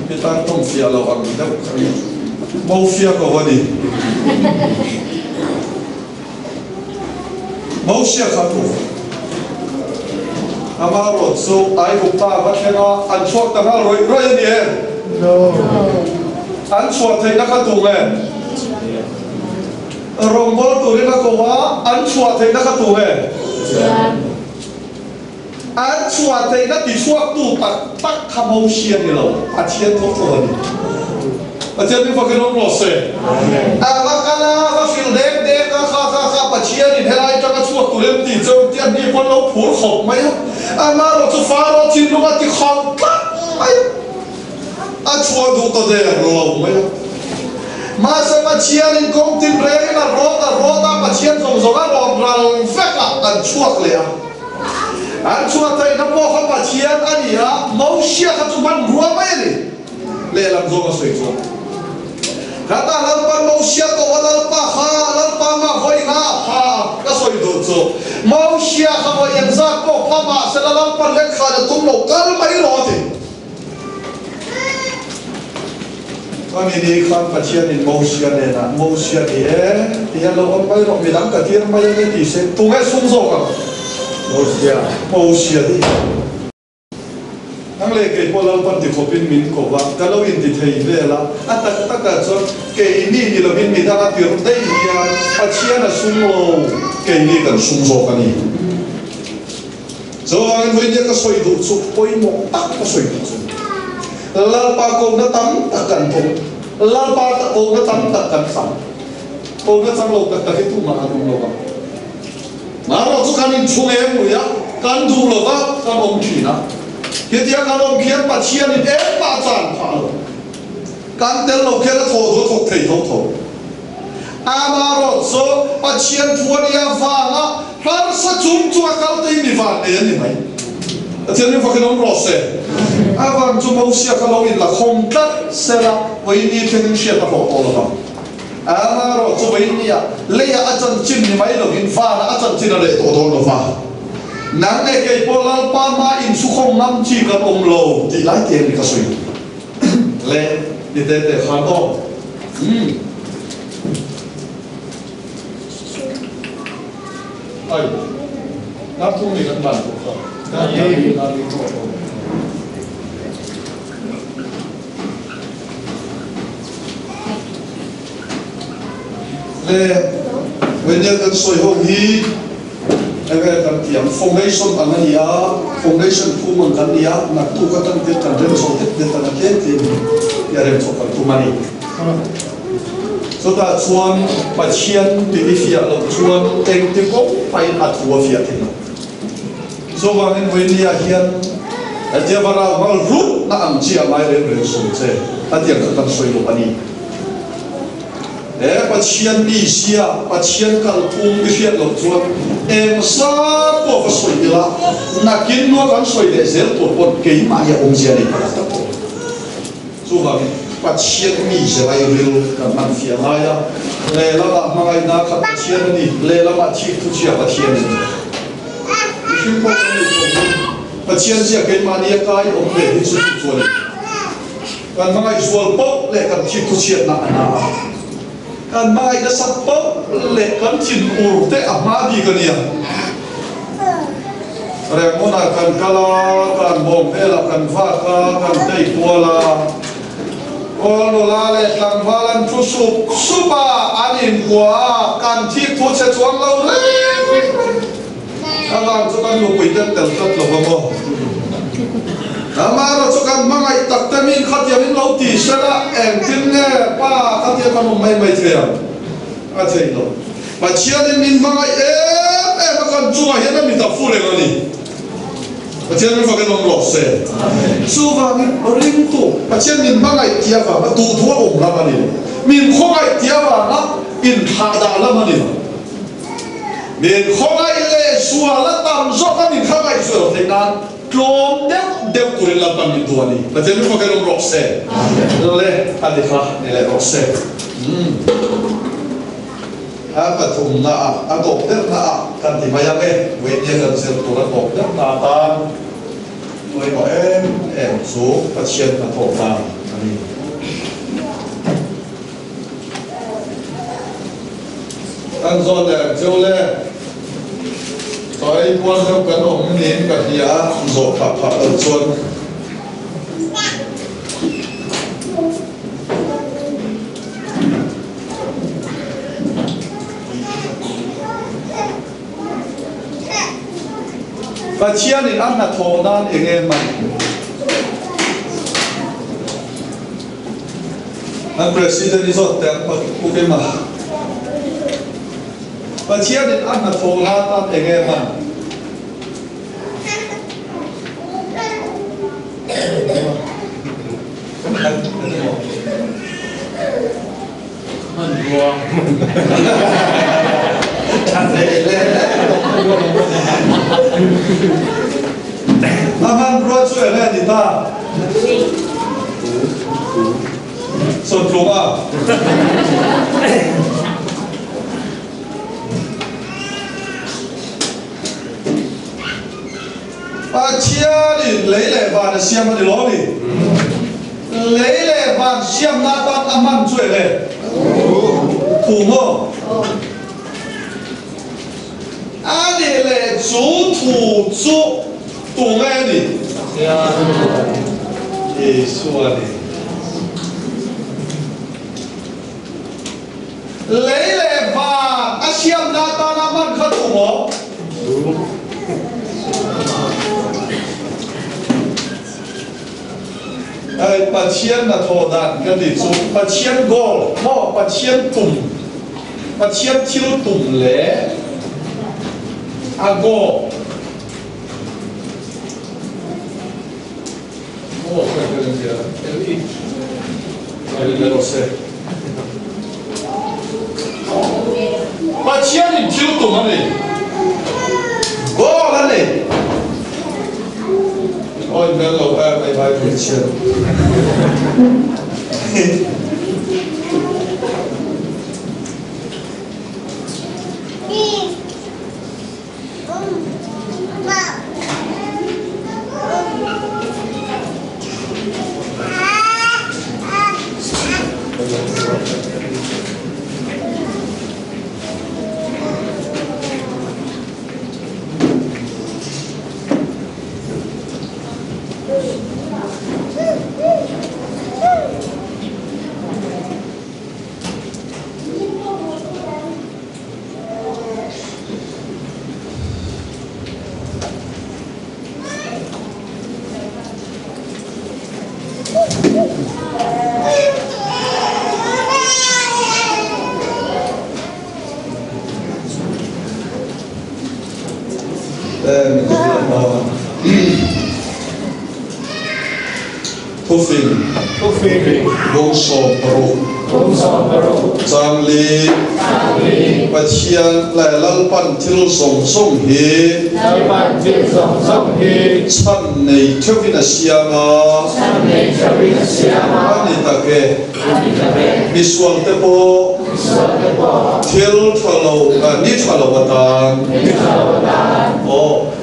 kita tong fia lo ang dah mau fia ko wadi mau sia ka tu amaro so ai ko pa ba thena an chok ta roi ni no an chok thai na ka tu nge rong bol tu ri na ko wa an chok thai na ka tu nge an chua te na ti chua tu tak khamau xian ni lo a chen tho tho ni a chen ni fa ke no lo se a la kana va fil de ka kha pa chen ni helai ta ka chua tu lem ti zo ti an ni pon lo phur khop mai a ma lo chu fa ro chin lu ma ti khom ka ai a chua du to de ro mai ma sa ma chen in kong tin re na ro ta pa chen zong zong a ro ral fe ka an chua le a an chua tai na po kha pa chian ani a mau sia kha chu ban ruwa mai ni le lam zo ma soi chu kata lam pan mau sia ko wala pa kha lam pa ma hoi nga ha ka soi do chu mau sia kha wa yan za ko pa ma se la lam pan le kha da tum lo kal mai ro ti kami ni khan pa chian ni mau sia ne na mau sia ni ti ya lo on pai ro mi dang ka tir mai ni ti se tu nge sum zo ka mau sia đi ang le ke polal pan ti khopin min ko wa kalo in ti thei ve la atak taka cho ke ni lo min mi da tir dei ya a chia na sum lo ke ni kan sum zo ka ni zo ang voi ni ka soi du chu poi mo tak ka soi du la pa ko na tam tak kan po la pa ta ko na tam tak kan sam ko na sam lo tak ta tu ma anu lo ka Maro tu kan in chung em ya kan du lo ba kan om thi na ke tia kan om khian pa chian in em pa chan pha lo kan tel lo ke la tho tho thei tho amaro so pa chian thuan ya fa na har sa chung chu kal te mi va ni mai atian ni fa kan om ro se avan chu mo sia ka lo in la khom tat se la wei ni theng sia ta pho to lo amaro chu wei ni ya le ya achan chin ni mai lo in fa na achan chin le to lo fa nang ne ke polal pa ma in su khong nam chi ka om lo ti lai te ni ka soi le ni te khan do ai na tu ni kan ban ko ka na ni ko le when you can soi ho hi eve kan tiam formation anania formation phuman kan nia na tu ka tan te kan rem so te tan ke te ya rem so kan tu mani so ta chuan pa chian ti fia lo chuan teng te ko pai a thua fia te no so wang en when ya hian a dia bara mal ru na am chia mai rem so che a dia kan soi lo pani pa chian bi sia pa chian kal pum bi fiat lo chuan em sa ko fa soi la na kin no kan soi de zel to pon ke ma ya om sia ni pa ta ko so ba pa chian mi se lai ril ka man fia la ya le la ba ma ngai na kha pa chian ni le la ma chi tu chia pa chian ni shi ko ni pa chian sia ke ma ni ka ai om le ni su chuan kan ma ngai sual po le kan chi tu chia na na kan mai da sappo le kan chin ur te ama bi kan ya re mona kan kala kan bom ela kan va kan dei tola Ol no la le tang valan thu supa anin kwa kan thi thu che chuang lo le ala chu kan lu pui tel tel tat lo mo ama ro chu kan mangai tak tamin khatiamin lo ti sala en tin ne pa khatia kan mai mai thea a thei lo pa chian min mangai ma kan chu a hian mi ta fu le ni Pacian min fakin long se. So vangin ring tu. Pacian min mangai tiava ma tu thua om la mani. Min khongai tiava na in thada la mani. Min khongai le suala tam zo ka min khongai zo te nan klom deu kurin la pan min tuani. Pacian min fakin long se. Le adikha le long se. Apa thum na adop der na kan ti maya ke we dia kan sel tu la adop der na tan we ko em so patient na thok ta ani an zo le jo le toi quan đâu kan om nin ka dia zo pha pha chon Pacian in an tho nan enge man an president is hot tem ku ke ma Pacian in an tho nan enge man man gua Aman bro chu ele ni ta son pluma Pacia ni lele ban siam ni lo ni lele ban siam na tan aman chu ele tu mo ani le zu tu zu tu nghe ni Yesu ani lấy lệ và asiam na ta na man khát tu mo ai patient na tho dan cái gì chú patient gol mo patient tum patient chiu tum lệ ago oh cái gì vậy el lo sé patient in chiu tum ani go ani ôi mẹ lâu ai bài patient Thufin bông sòm paru Trang li Pacian lại lal pan thil song hi Chan nei thövin asiama Ani take Miswang te po Thil thalo ni thalo watan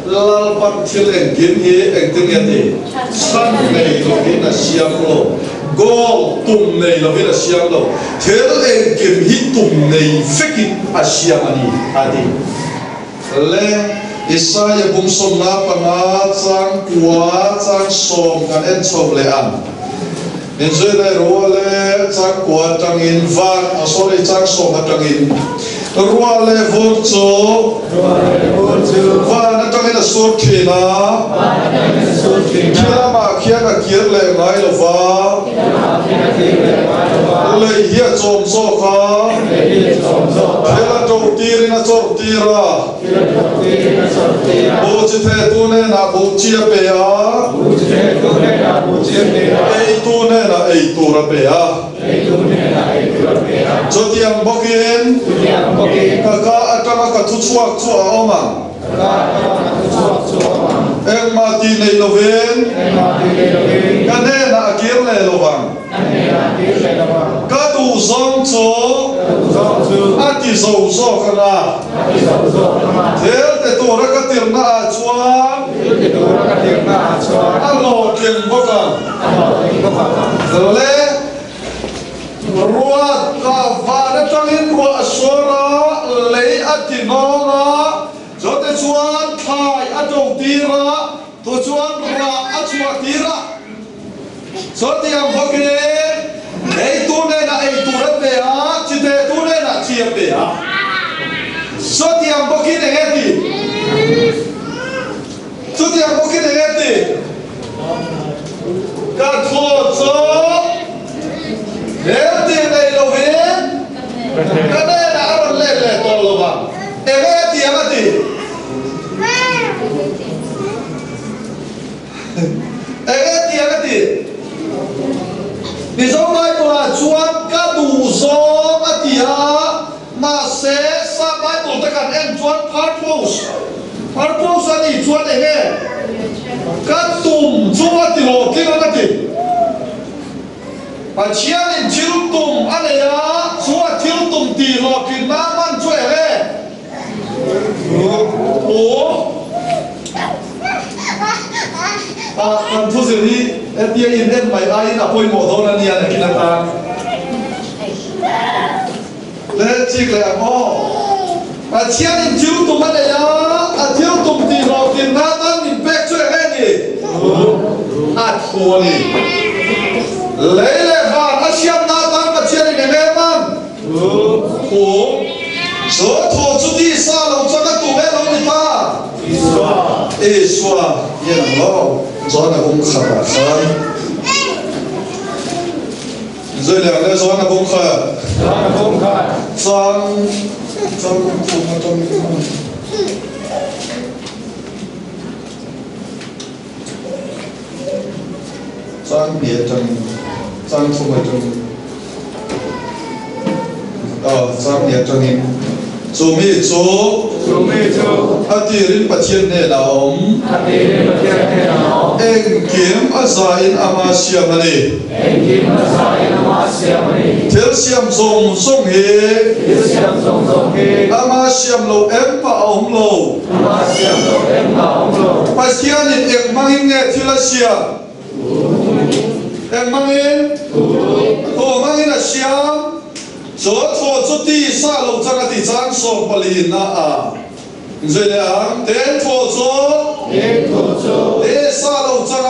lal pan thil eng kim hi eng ting yati Chan nei lovin asiam lo Gol tum nei lovin asiam lo Thil eng kim hi tum nei fekin asiam ani adi Le Isaiah bung som na panga chang tua chang som kan en chom le an nên dưới đây rùa lệ trang quạt trang in vang sorry trang sông trang in rùa lệ vốn chỗ và nó trang in là sốt khi na khi mà kia là kia lệ ngay là va lệ hiệp trộm số khá khi là trộm tì na trộm tì ra bố chỉ thế tu nên là bố chia bè ấy tu nên là ấy tu ra bè cho tiang bốc in cả trong cả thu chuộc chuộc ông à em mà tin này lo ven cái này là kiếm này lo vàng cái tu sống chỗ anh chỉ giàu giàu cái nào thế để tu ra cái tiền na chuang anh lo tiền bốc à rồi lấy rùa cả và nó trong những rùa sora lấy ăn thì ngon á cho tới chuan thay ăn trồng tira tôi chuan ra ăn chuột tira cho tới ăn bốc đi ấy tu này là ấy tu rất bể á chỉ thế tu này là chia bể á cho tới ăn bốc đi này nghe đi cho tới ăn bốc đi này nghe đi cả thua cho nếu tiền này lâu viên, cái này là ăn lệ lệ to lâu bằng, em nghe tiền mà gì? Em nghe tiền mà gì? Vì sao mai tôi chuan cá đủ số mà tiền mà sẽ sao mai tôi tất cả em chuan part post là gì chuan em nghe? Cá tùm chuan thì lo kia là gì? Và chia nên thiếu tùng anh ấy á, chúa thiếu tùng tì lọ kìm nam ăn chuỗi về. Ủa? Anh thu giữ đi, em tia in em mày ai là bôi mồ thôi là nia này kia ta. Lê chiếc lại ạ mô. Và chia nên thiếu tùng anh ấy á, thiếu tùng tì lọ kìm nam ăn mình bếc chuỗi về đi. Thua đi. Lấy lệ vàng ở xem na tăng và chia đi nghe man khổ số thổ chút đi xa lòng cho các tù bé lòng đi ta ê xoa yên lặng lâu gió là cũng khả khăn rồi lẹo lên gió là cũng khả trong trang biệt trang thu mà trang biệt trang hình chú mi chú atirin pathian ne na om eng kim azain ama siamani thel siam zong he ama siam lo em pa om lo pathian in ek mangin nge thila siam em mangin to mangin a siam cho thọ chút đi xa lâu chắc là thì trang sổ bali na à rồi là đến thọ để xa lâu chắc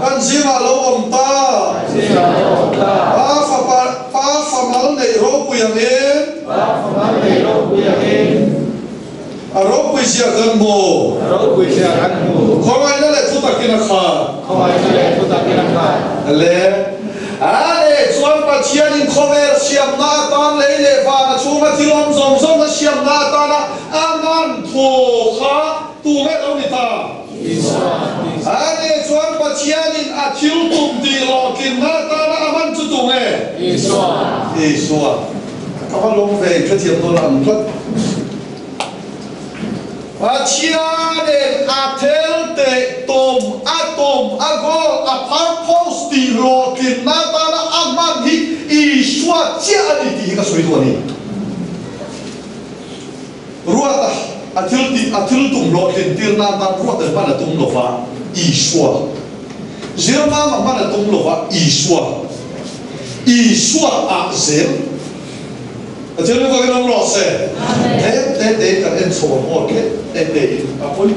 anh chỉ mà lâu ông ta ba phạm mal này rô bùi hàng à rô bùi xia gần mồ không ai nói là thu tạc kia khá lẽ để chuan pa chian in khover siam na tan lấy lệ và chuma tilom zom zom na siam na tan aman tho kha tu me lo ni ta để chuan pa chian in a thil tum ti lo kin na tan aman chu tu me iswa ka ba long ve ka thiam to lam thot pa chian in a thel te tom a go a par post ti lo kin na tan aman hi iswa chia ni ti ka soi to ni ruata a thil tum lo kin tir na tan ruata ba na tum lo fa iswa zirma ma ba na tum lo fa iswa a zel a thil ko ka lo se te ka en so mo ke te a poi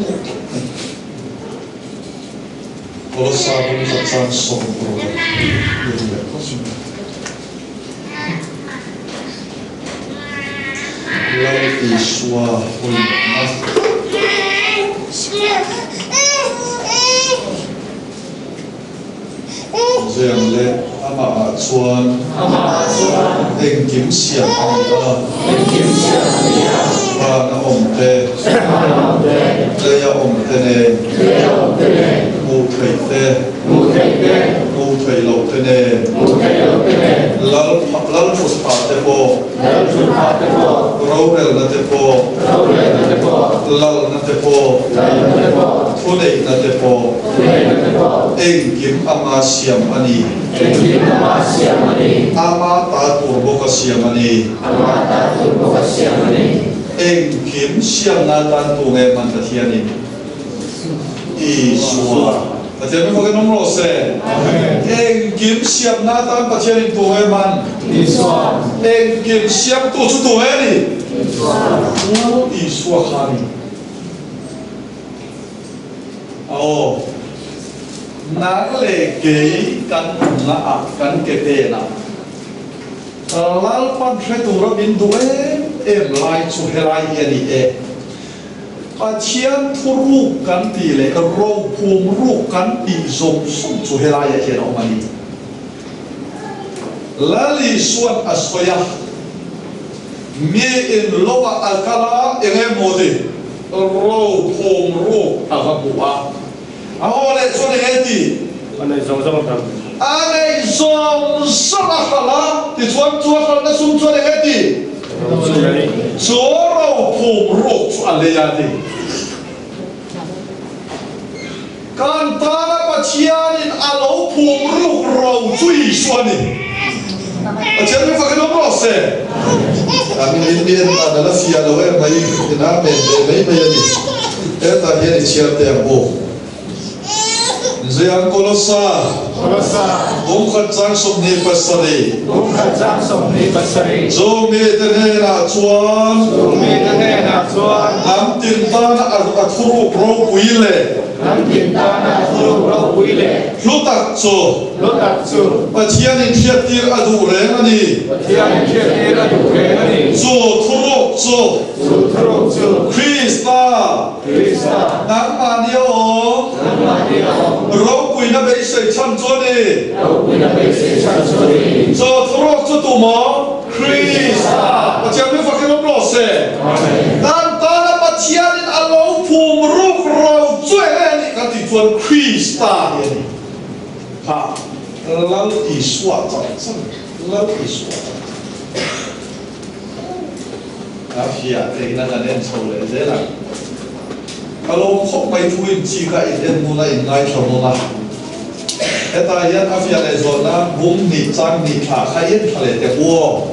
Kalau sahabat kita sombong, dia kosong. Lalu Iswa ulama. Yang le ama chuan engkim siam anga ba na omte leya omte ne mu thei lo te ne lal phuspa te po rorel na te po lal na te po thunei na te po engkim ama siam ani ama ta turbo ka siam ani engkim siam na tan tu nge man ta hiani Iswa Pathian mo kan nomor se engkim siam na tan pathian tu nge man Iswa engkim siam tu chu tu nge ni Iswa khani na le ke kan na kan ke te na lal pan thre tu ra bin du em lai chu helai ani e Pathian thuru kan ti le ro phum ru kan ti zom sum chu helai ya hian omani lali suan asqaya mi in lowa alkala enge modi ro phum ru agabua Ahora eso de gente. Ane zong sama khala ti chuan na sum chuan de gente. Choro phum ro chu aleyati. Kan tana pathian in alo phum ru ro chui suani. Pathian me fa no prose. Ami Indian na la sia lo er mai na me mai ni. Eta hier ni chiarte abo. Ziang kolosa, khat jang som ni pasari, zo me tene na chuan, nam tin tan athuru pro puile, lutak chu, pathian in thiatir adu reng ani, zo thuruk chu, Krista, nam manio. Rau pui na bei sei chan chuan ni cho throk chu tu mo Krista pathian me fa ke lo blo se dan ta na pathian in alo phum ruk ro chue ni ka ti chuan Krista ni ha lal Iswa chang lal Iswa afia te na na nen chole de la Kalau kok mai tuin jika iden mulai ngai thomona eta yan afia le zona bum ni chang ni kha khayen khale te wo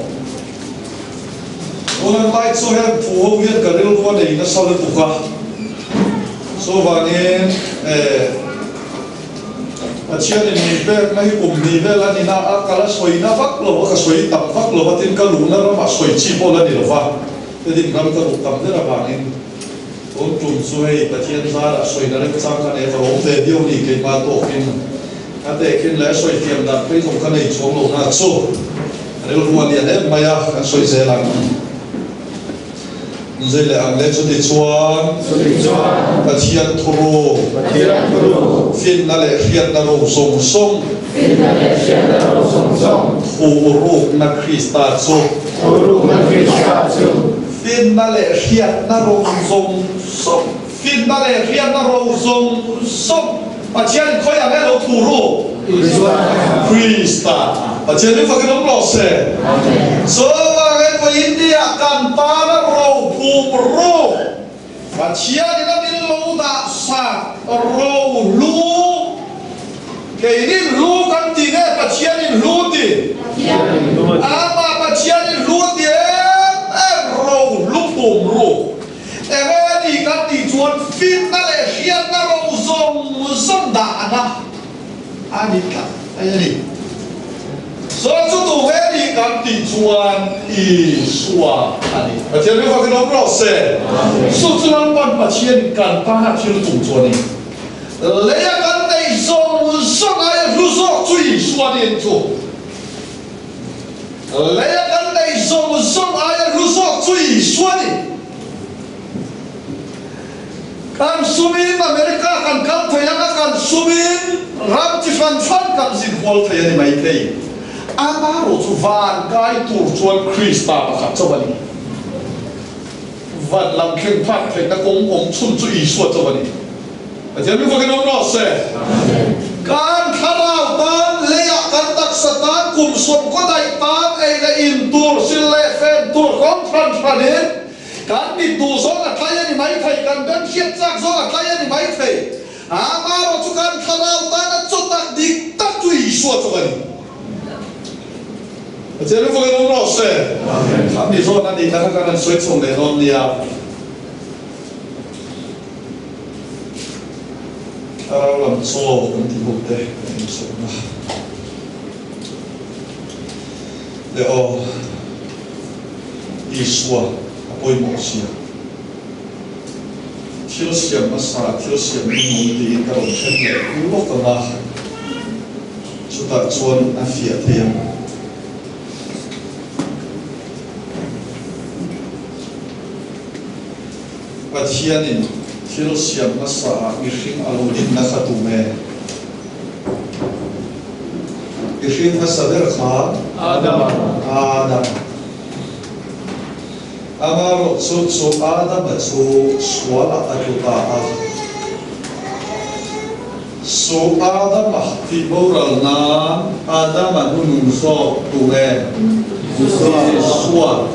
onan lai so he pu ho yen ka rel ko nei na sal tu ka so wangin achian ni be mai kum ni ve la ni na akala soi na vak lo ka soi tam vak lo batin ka lu na ra ma soi chi po la ni lo va te din ram ka ru tam de ra wangin Ông trùm xuôi và thiên gia đã xuôi ra được sang cái này và ông về điều này cái ba tổ kinh cái để kinh lẽ xuôi tiềm đặt với không cái này xuống lỗ na số nếu luôn liền em mày à cái xuôi dễ làm dễ là anh lấy cho đi chuan và thiên thuru phiên na lệ phiên na rồng sông sông thủ ruột na Krista số phiên na lệ phiên na rồng sông sông phiên na lệ phiên na rồng sông mà chiên khơi à cái đồ thủ ruột Krista mà chiên đi phải cái đống lò xẻ số cái của India can ta na rồng phù ruột mà chiên đi nó đi lâu đã sa rồng lu cái đi lu can gì đấy mà chiên đi lu đi mà chiên đi lu đi rồng lu phù ruột em ơi đi can đi chuột phiên na lệ phiên na rồng sông đà na anh đi cả anh đi so chu tu he ni kan ti chuan Iswa ani pathian me fa ke no pro se su chuan pan pathian kan pa ha thil tu chuan ni le ya kan nei zong zo chui suanin chu le kan dei zo ai ru zo chui suani kan sumin America kan kal thayanga kan sumin ram chi fan kan zin hol thayani mai thei ama ro chu van kai tur chuan Krista pakhat chawani van lam kheng phat thei na kong chun chui suat chawani ajan mi fokin ro se kan tharau tan leya kan tak satan kum som ko dai tan ei la in tur sil le fen tur kom tran kan đi tù số là thay anh mấy thầy kan ben khiết giác số là thay anh mấy thầy mà rồi chúng kan tharau ta đã chốt tạc đi tắc chui suốt cho mình chế nó phải nói rõ sẽ thắm đi số là đi ta các anh suy chung để non đi à tharau làm số cũng thì không tệ làm số mà để Isua oi mo sia thiếu siam masa thiếu siam ni mo ti ka ro chen le u lo ka ma chu ta chuan a fia thiam pathianin thiếu siam masa i hring alo din na khatu me i hring masa der kha Adam amaro so Adam so swala atuta so Adam ti moral na Adam anun so tuwe swal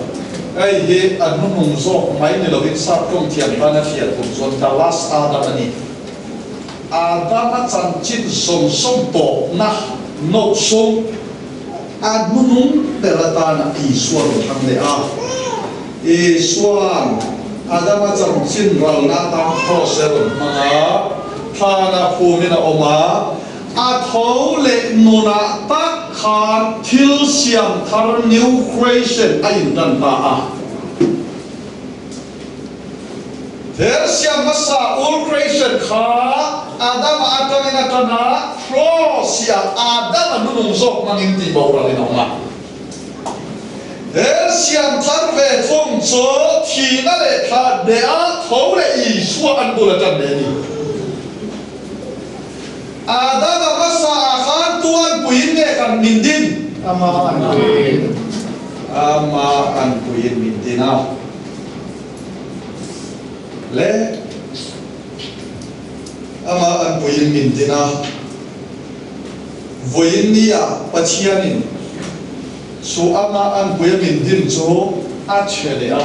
ai he anun so mai ni lo sa tong tian bana fiat kum so ta last Adam ni Adam chan chin som po na no so anun pelatana i swal thang le Iswan Adam macam cinral natang prosel mga thana pumina oma atau le nona tak kan til siam tar new creation ayin dan ta ter siam masa old creation kha Adam atau ina kana prosia Adam nunung sok manginti bawra lina oma siam thar về phong số thì nó lại thà để thấu lại ý xua ăn bùa là chân để đi Adam và Masa khan tuan quỳnh nghe cần min din ama ăn quỳnh min din nào lẽ ama ăn quỳnh min din nào quỳnh đi pathianin so ama an buya min din so achele a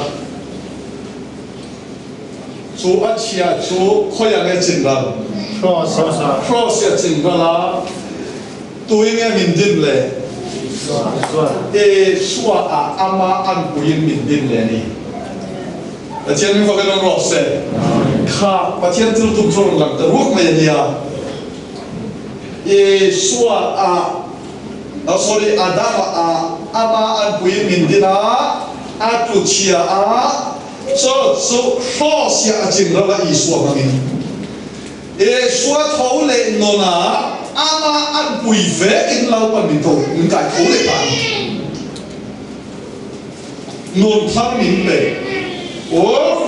so achia so khoya nge chingal cross ya chingala tuinge min din le suwa ama an buya min din le ni achen mi fokan ro se kha pathian tul tum so lang ta ruak mai nia suwa sorry Adam ama an puyin min dina atu chia so cross ya jing la iswa mangin suwa thau le nona ama an pui ve in lau pan min to min kai thau le tan non thang min be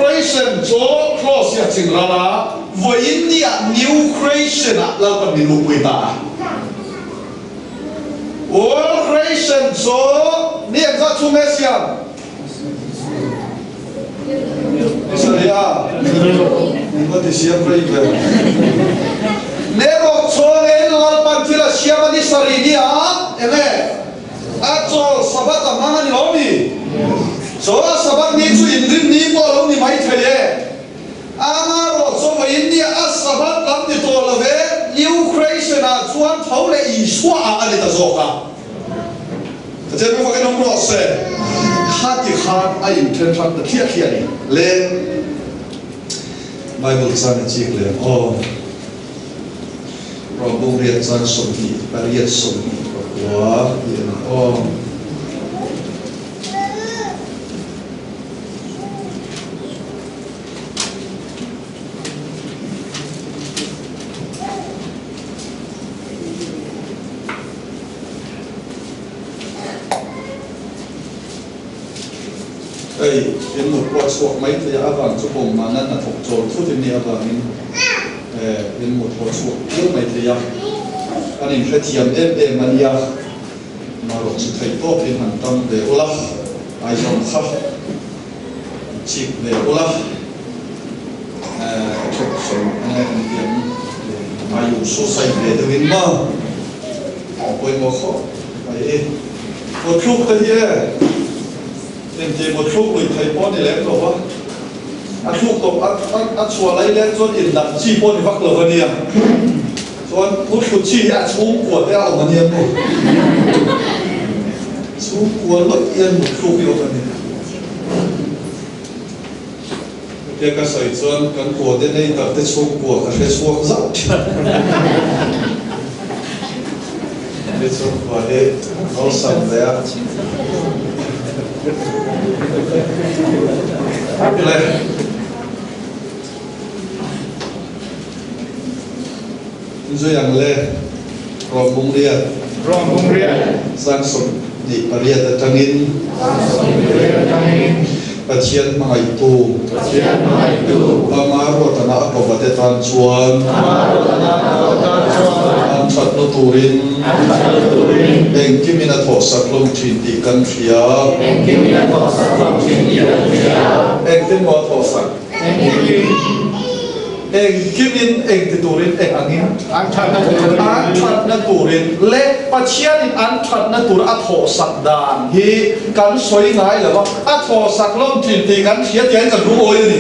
creation so cross ya jing la voin dia new creation lau pan min lu pui ta all creation so niệm ra chung hết xiang sorry mình có thể xiang vậy vậy nếu một số người làm bằng chỉ là xiang đi sari đi em nghe cho sabat mang anh nói đi so sabat ni chú indin ni bỏ lâu ni mấy thầy ama rồi so mà India sabat làm đi to là về new creation chuan thấu lệ ý xóa anh ta rồi cả cho nên phải nói rõ sẽ hát thì hát ai im thiên thăng được thiệt thiệt lên Bible sang chỉ lên rồi bung riết sang sông đi và riết sông đi quá yên in một quạt suộc mấy thì vàng chụp bông mà nên là thuộc trộn thu thì nhiều vàng in một quạt suộc yêu mấy thì anh em phải thiam em anh ya mà rồi chỉ thấy tốt thì hành tâm để ola ai trong khắp chip để ola chắc sống anh em tiệm ai dùng số say về từ bên mà quên một khó vậy một lúc tới here nên chỉ một lúc mình thấy bọn này lẽ rồi á lúc đó anh xóa lấy lẽ cho in đặt chi bọn này vắt lờ vào nia cho một chút chi xuống của theo mà nia một xuống của lợi yên một lúc yêu vào nia cái cái sợi chân cái của đến đây tập tới xuống của cái xuống dạo cái xuống của đấy nó sầm đấy lên rồi yang lên rom bung dia sang sum di pariat tangin Pasien mai tu, amaro tanah apa bate tan chuan, antat no turin, engki mina thosak lom thinti kan thia, engki mo thosak, engki min engki turin angin, antat na turin, le pasien antat na tur athosak dan, hi kan soi ngai lawa, athosak lom thinti kan thia tian kan ru oi ni,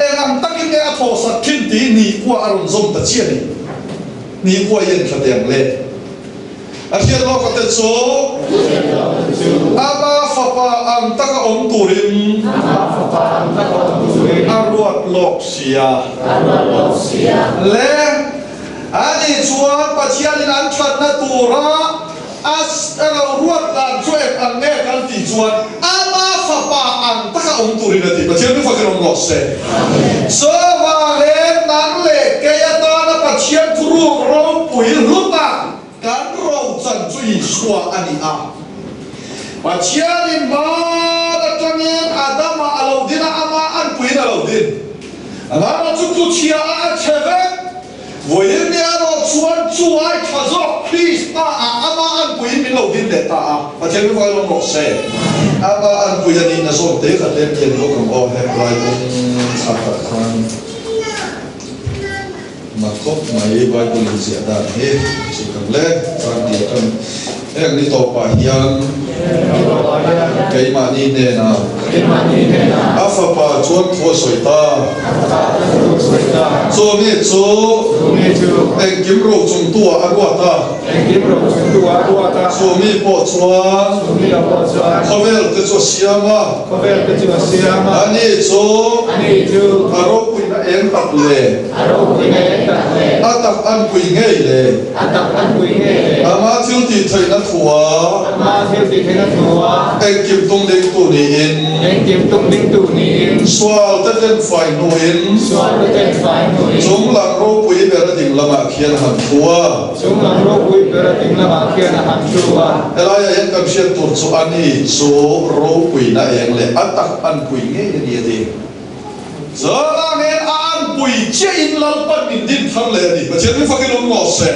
engam takin ke athosak thinti ni kwa aron zom ta chia ni kwa yen khateng le, asia lo khatet so, aba fapa ang taka om turin, arwat lok sia, le ani chuan pasian an that na tura as ruat dan chuek ang ne kan ti chuan ama fapa ang taka om turin ati pasian ni fakir om lose so wa le nan le ke ya ta na pasian turu ro pui ruta kan ro chan chui swa ani a pasian ma da tangin adama alaudina ama an pui alaudin ama chu tu chia a cheve voyem ni ano chuan chuai thazo please ama an pui min lo din de ta a pasian ni vai lo no se ama an pui ani na so te kha te ken lo kam o he rai sa ta khan mà khóc mai vai tôi liền dễ đàn hết chỉ cần lẽ trang địa cần em đi tàu bà hiền cái mà đi nè nào alpha pa chuan thua soi ta cho mi chú anh kiếm rau trồng tua agua ta cho mi bỏ chuan khovel cái cho siama anh ấy chú aro quỳ na em tập lệ atak an quỳ nghe lệ ama thiếu thì thầy na thua anh kiếm tung đến tu ni in xoa tất lên phải nô in chúng là rô quỳ bè ra tình lama khiên hẳn thua elai anh cầm xiên tuột số anh ấy số rô quỳ na em lệ atak an quỳ nghe như thế giờ là nghe an quỳ chế in lal pat in din thang lệ đi và chế đi fakir ông ngõ se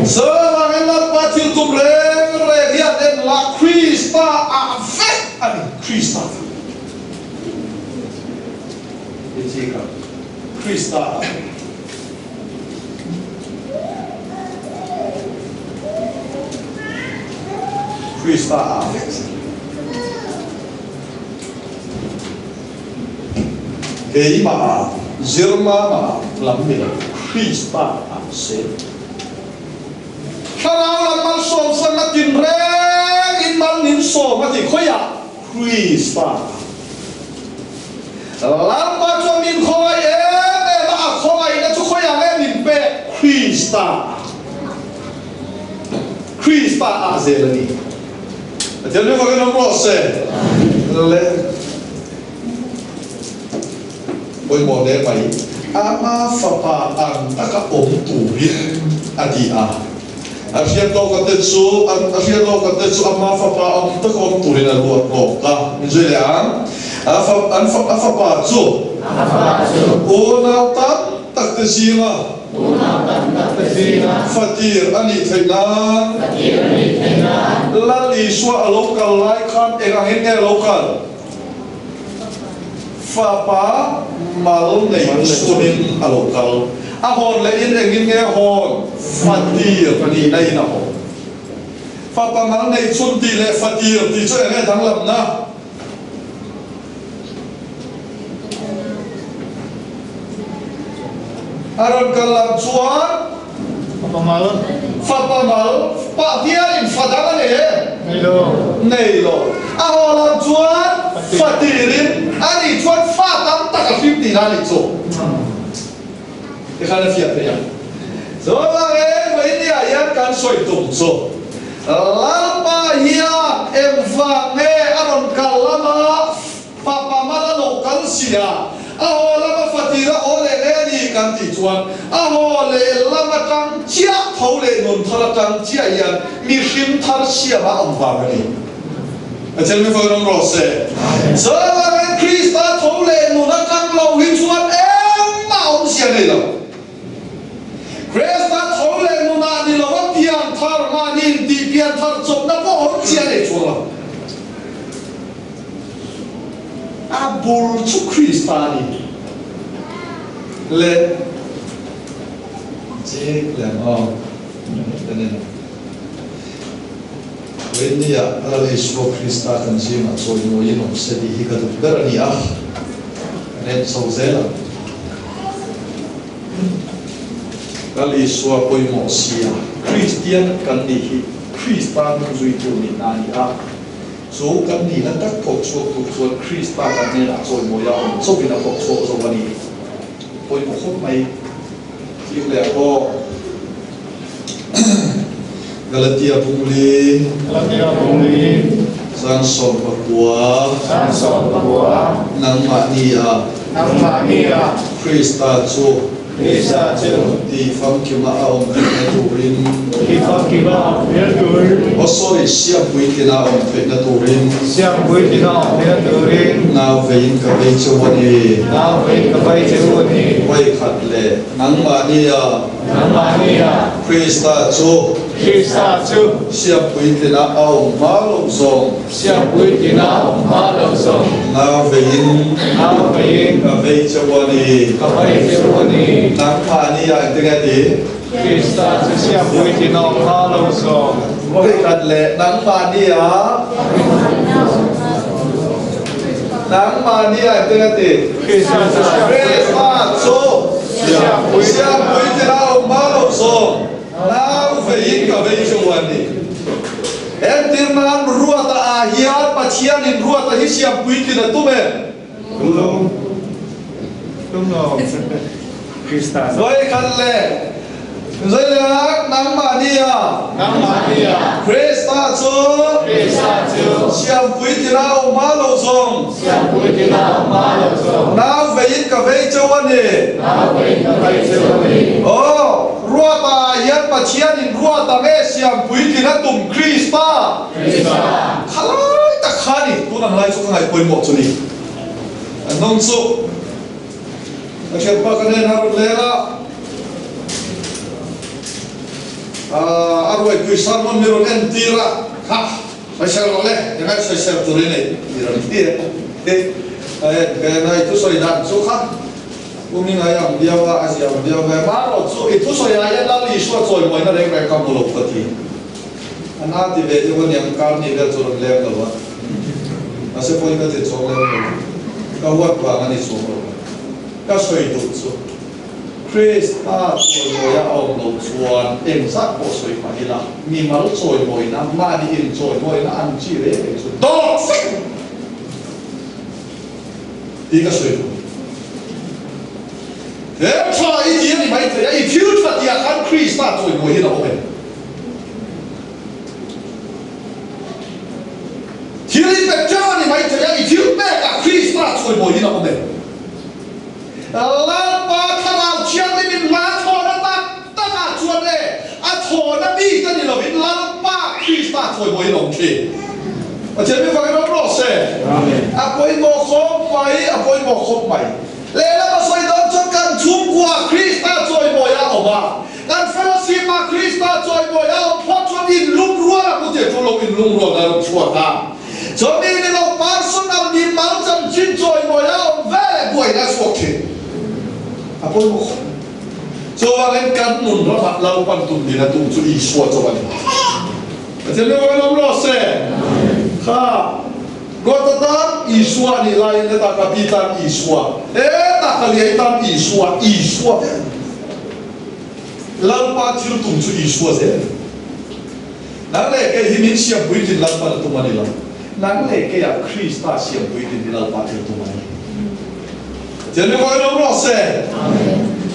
giờ là nghe lal pat til tum re hiat em la Christa a vet ani Christa gì cả Christa a vet cái mà Zirma mà làm mình Christa a se kalau làm mal som sang tin re in mal nin som thì khơi à Christa làm mà cho mình khơi em mà khơi nó cho khơi à em mình bé Christa a se là đi cho nên phải nó có se lên ôi mồ đế mày ama fapa ang taka om turin adi a Akhir lo kata su amma fapa om tak om turin aluat loka menjadi ang apa su una tak tersinga fatir ani thena lali swa local lai khan engangin nge local fapa mal nei sunin local ahon le in engin nge hon fatir ni nei na ho fapa mal nei sun ti le fatir ti cho nge thang lam na aron kalam chuan fapa mal pa dia in fadanga ne nei lo aholam chuan fatirin ani chuan fatam tak 50 na ni chu ikhana fiat ya so la ve dia ya kan soi tum so lalpa hiya emvange aron kalama papa mal lo kan sia aholam fatira ole ni kan ti chuan ahole lama tang chia thole nun thala tang chia yan mi hrim thar sia ba om va ni achel me foron rose so la krista thole nun tang lo hin chuan ma om sia nei lo krista thole nun ni lo wa pian thar ma ni ti pian thar chop na ko om sia nei chuan abul chu krista ni le chế làm ngon cho nên với nia là Yesu Christa kan si mà soi noi nó sẽ đi hi cái đó là nia nên sau thế là cái Yesu coi mỏ sia Christian kan đi hi Christa nó duy tu ni na nia số kan đi nó tất thuộc số thuộc số Christa kan nên là soi moi ya số bị nó thuộc số cái này coi một khúc mày yêu lệ cô Galatia Bungli Sang Son Papua Nang Mania Krista Chu Di Pham Kima Aom Turin Osoi Siam Buitina Om Turin Now Vein Kabei Chawani Wai Khatle Nang Mania Krista Chu Siam Buitina Aom Malong Song Now Vein Kabei Chawani Nang Mania Ingati Krista Siam Buitina Malong Song Wai Khatle Nang Mania Ingati Krista Chu Siam Buitina Aom Malong Song Now Vein Kabei Chawani em tin nam ruata ahiat pachian in ruata hi siam puitina tume đúng rồi Krista rồi khalle rồi là nang mania Krista chu siam puitina malo song now vein ka vei chawani oh ruata ahiat pachian in ruata me siam puitina tum Krista khalai ta khani tunang lai chu ngai poi mo chuni nong chu akhir pa kanen har lera arwai kuisan mon miron entira ha masal ole dengan sesar turine miron dia ke na itu soidan chu kha umi ngayam biawa asiam biawa maro chu itu soya la li swa choi moi na rek kam lo pati ana ti ve je won yang kar ni ve chu le ka wa ase poi ka te chong le ka wa pa ngani chu ka soi tu chu Krista choi moi ya ong lo chuan em sak ko soi pa hila mi mal choi moi na ma ni in choi moi na an chi le chu do sik ti ka soi tu em try i ji ni mai te ya i fiu fa ti an Krista choi moi hila o Hilin Bechani mai te ya i fiu me ka Krista choi moi hila o la pa khala chiang ni min la thona ta ta chuan le a thona bi mi kan ni lo in la pa Krista thoi moi long thi a chen mi fa ka ro se amen a poi mo khom mai a poi mo khom mai le la ma soi don cho kan chung kwa Krista thoi moi a oma kan fellowship ma Krista thoi moi a phot cho in lung ruwa la ku te cho lo in lung ruwa la chua ta cho mi ni lo personal ni mal chan chin thoi moi a ve boi na so thi a poi mo khom so ang kan nun ro ha lau pan tun ni na tum chu I so cho banจะเรียกว่าล้มรอดเซ่ข้าก็จะตั้งอิสวานี่ไล่ในตากบีตันอิสวาตากเลี้ยตันอิสวาลังปาทิรุตุงชูอิสวาเซ่นั่นแหละแกหิมินเสียบุยดินลังปาตุมันนี่ละนั่นแหละแกอยากคริสต์มาเสียบุยดินลังปาทิรุตุมันนี่จะเรียกว่าล้มรอดเซ่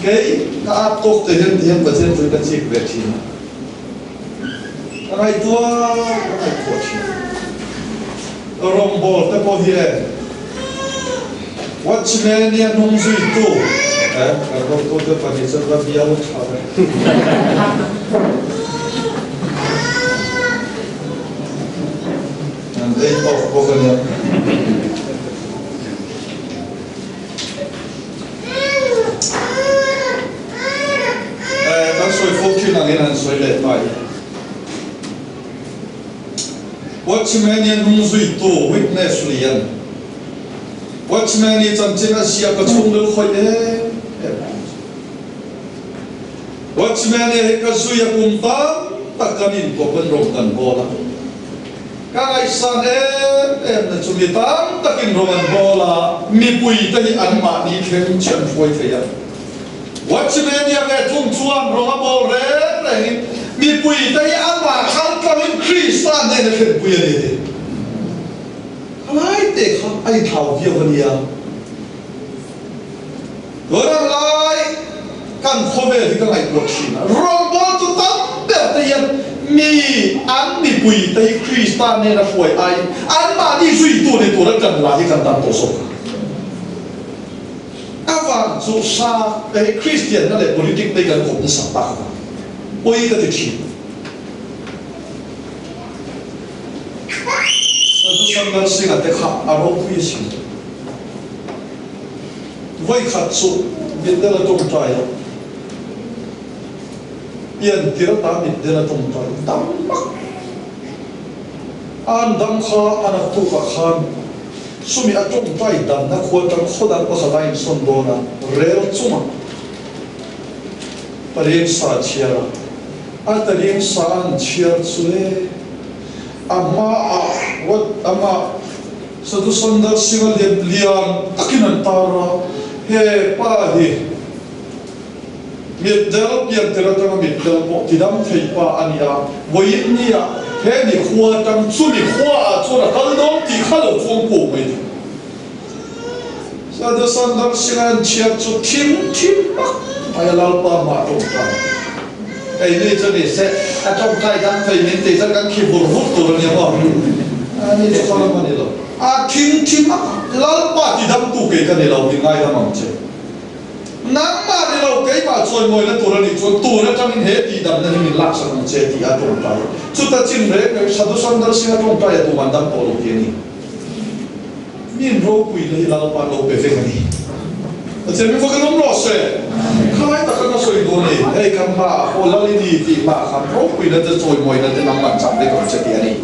แกก็อาตกแต่เห็นประเทศตัวกันจิกเวทีนะอะไรตัวอะไรตัวที่รองบอลแต่พอดีวัชแมนเนี่ยนุ่งสุดตัวการรองตัวเดี๋ยวไปจะรับยาวชาเลยนั่นเองออกพวกกันเนี่ยตั้งสวยฟุกที่นั่งนั่นสวยเล็ดไปWatchman yang nungzui tu witness lian. Watchman ni jangan siapa cungdul khoye. Watchman ni kasui yang kumtam takanin kopen rokan bola. Kai sana na cumitam takin rokan bola. Mipui tadi anma ni kem cian foi kaya. Watchman yang cungcuan rokan bola ni.มีปุยแต่ยังว่าเขากำลังคริสต์ในนั้นเป็นปุยนี่อะไรเด็กเขาไอ้เท่าเดียวกันเนี่ยตัวนั้นไรกันโคเวที่กันไอ้ปวดชินรองบอลจุดตั้งแต่ยังมีอันมีปุยแต่คริสต์ในนั้นป่วยไอ้อันมาที่สุดตัวในตัวนั้นกันลาที่กันตั้งตัวสกอาวันจุซาไอ้คริสเตียนนั่นแหละ politik ในการข่มสัตว์ตาปุยก็จะชินสังสิ่งที่ข้าอารมณ์คุยสิไว้ขัดสุดมิดเดลตรงใจเปลี่ยนที่เราตามมิดเดลตรงใจดังมักอันดังข้าอันตุกข้ามสุมีอาจงใจดังนักควรตั้งข้อดังภาษาไทยส่วนโดนะเร็วจุมาปริญญาเชียร์อัตริญญาเชียร์สุเลอามาวัดอามาสุดสันดาสิงห์เลียนตักินันตาระเฮป้าดีมิดเดลเปียนเทระจังมิดเดลบอกที่ดำไทยป้าอันนี้วันนี้เฮนี่ขวาจังสุนี่ขวาสุดกันน้องที่ข้าเราฟงปูไม่ดีสุดสันดาสิงห์เชียร์สุดทิมปักไปลาป้ามาตรงกันไอ้นี่จะนี่เสร็จอาจจะใครกันไฟมินตีจะกันขีบุรุษตัวนี้ว่าอันนี้จะฟังมันนี่หรอทิมลาป้าที่ทำตู้เกี่ยกันนี่เราเป็นไงทำมั่งเจ้น้ำมาที่เราเกี่ยมาช่วยมวยแล้วตัวนี้ช่วยตัวนั้นจะมีเหตุดำนั้นมีลักษณะเจ้ที่อาจจะไปสุดท้ายจิมเร่งสัตว์สันดาสิงห์ตรงไปตัวมันดำโปโลเกียนี่มีนโรคุยเลยลาป้าโลเปเฟกันนี่จะมีพวกน้องรอเซ่ข้าไม่ตักกันสวยตัวนี้ไอ้คำว่าโอลาลีดีที่มาคำโรคุยนั่นจะช่วยมวยนั่นจะนำมันจับได้ก่อนจะเดียนี่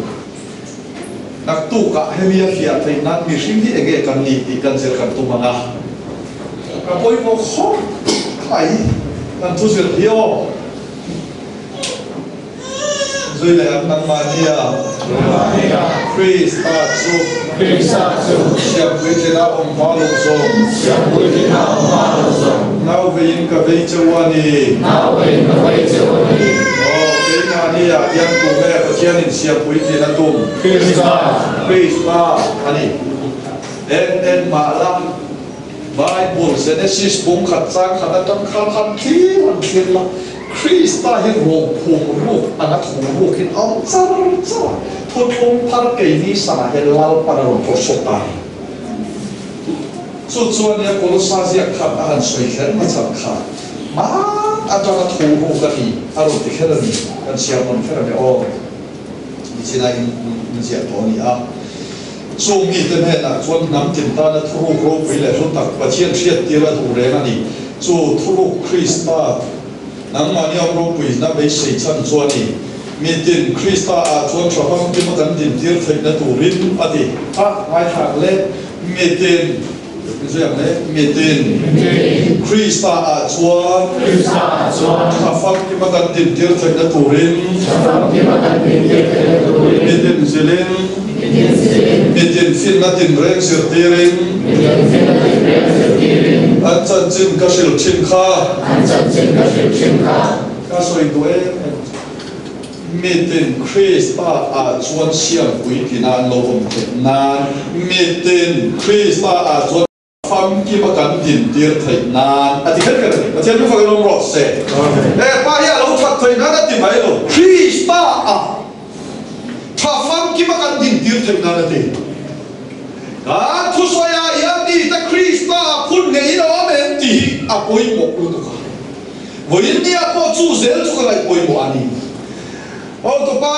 นักตู้กะให้มีเขียนที่นั่นมีสิ่งที่เอกกันนี่ที่กันเจอกันตัวมันนะกับพวกเขาไอ้กันทุกสิ่งเดียวช่วยเลยนั่งมาเนี่ยคริสต์มาสุเชียบวิจิตรองค์พระลูกทรงน้าวเวียนกับเวจวานีโอ้เวียนนี่ยังตัวแม่ก็เชียนินเชียบวิจิตรตุ้มคริสต์มาอันนี้เอ็นมาละไบเบิลเซเนซิสบุ้งขัดสร้างขัดตั้งขัดที่มันเขียนละคริสต์มาให้โรงผูกลูกอันนั้นของลูกเห็นเอาจ้าทุกคนพาร์เกนี่สาเหตุเราปนรพสตาสุดส่วนเนี่ยโคลสาเซียขัดอาหารสวยแค่ไม่สำคัญมา atang thu hu kani aro tikherani kan siam non kherani o china in sia to ni a so mi te me na chuan nam tin ta na thu ro pui le ro tak pa chian thiat tira tu re na ni chu thu Krista nang ma ni ro pui na be sei chan chuan ni mi tin Krista a chuan thapang ti ma kan tin tir thei na tu rin ati a mai thak le mi tin mi tin Krista a chuan thapang ti ma kan tin tir thei na tu rin mi tin zilin Mitin fin na tin reng sir tiring an chan chin ka shil chin kha ka soi due mitin Krista a chuan siam pui tina lo om te nan mitin Krista a chuan fam ki ma kan din tir thai nan ati khat ka ni pathian nu fa lo ro se pa ya lo that thai na ti mai lo Krista a thafam ki ma kan din tir thai na te ka thu soya ya ni ta Krista phun nei lo men ti a poi mo lu to ka voin ni a po chu zel chu ka lai poi mo ani o to pa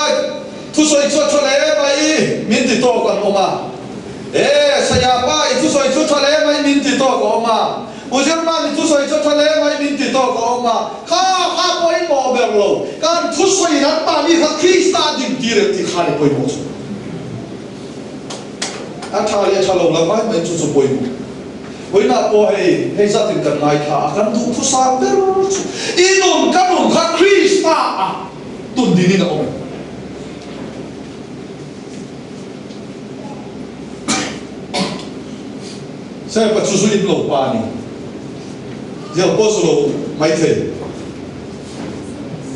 thu soi chu thole bai min ti to kan oma saya pa thu soi chu thole bai min ti to ko oma Ujerman thu soi chu thole bai min ti to ko oma kha poi mo ber lo kan thu soi rat pa ni kha Krista din tir ti kha ni poi mo Athalia thalo la mai men chu poi mo Voina po hei sa tin kan ngai tha kan thu sa ber inun kanun kha Krista tun dini na om Saya pa chu su in lo pa ni Giờ có số lô máy thầy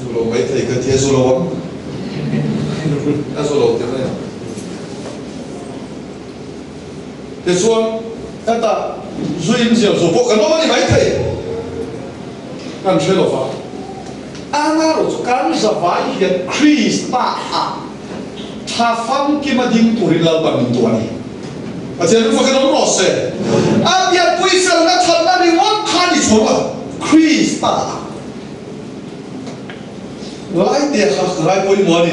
số lô máy thầy cái thế số lô không? Số lô thế này thế xuống ta duyên diệu số bộ cái đó là máy thầy cần chơi lô pháp anh nào rồi cần giờ phải hiện Krista tha phăng kia mà dính tuổi lâu bằng mình tuổi này và thế nó phải cái đó rõ ràng anh biết quý sơn nó thật là đi what kind of trouble Krista lại để khắc lại bôi mồ đi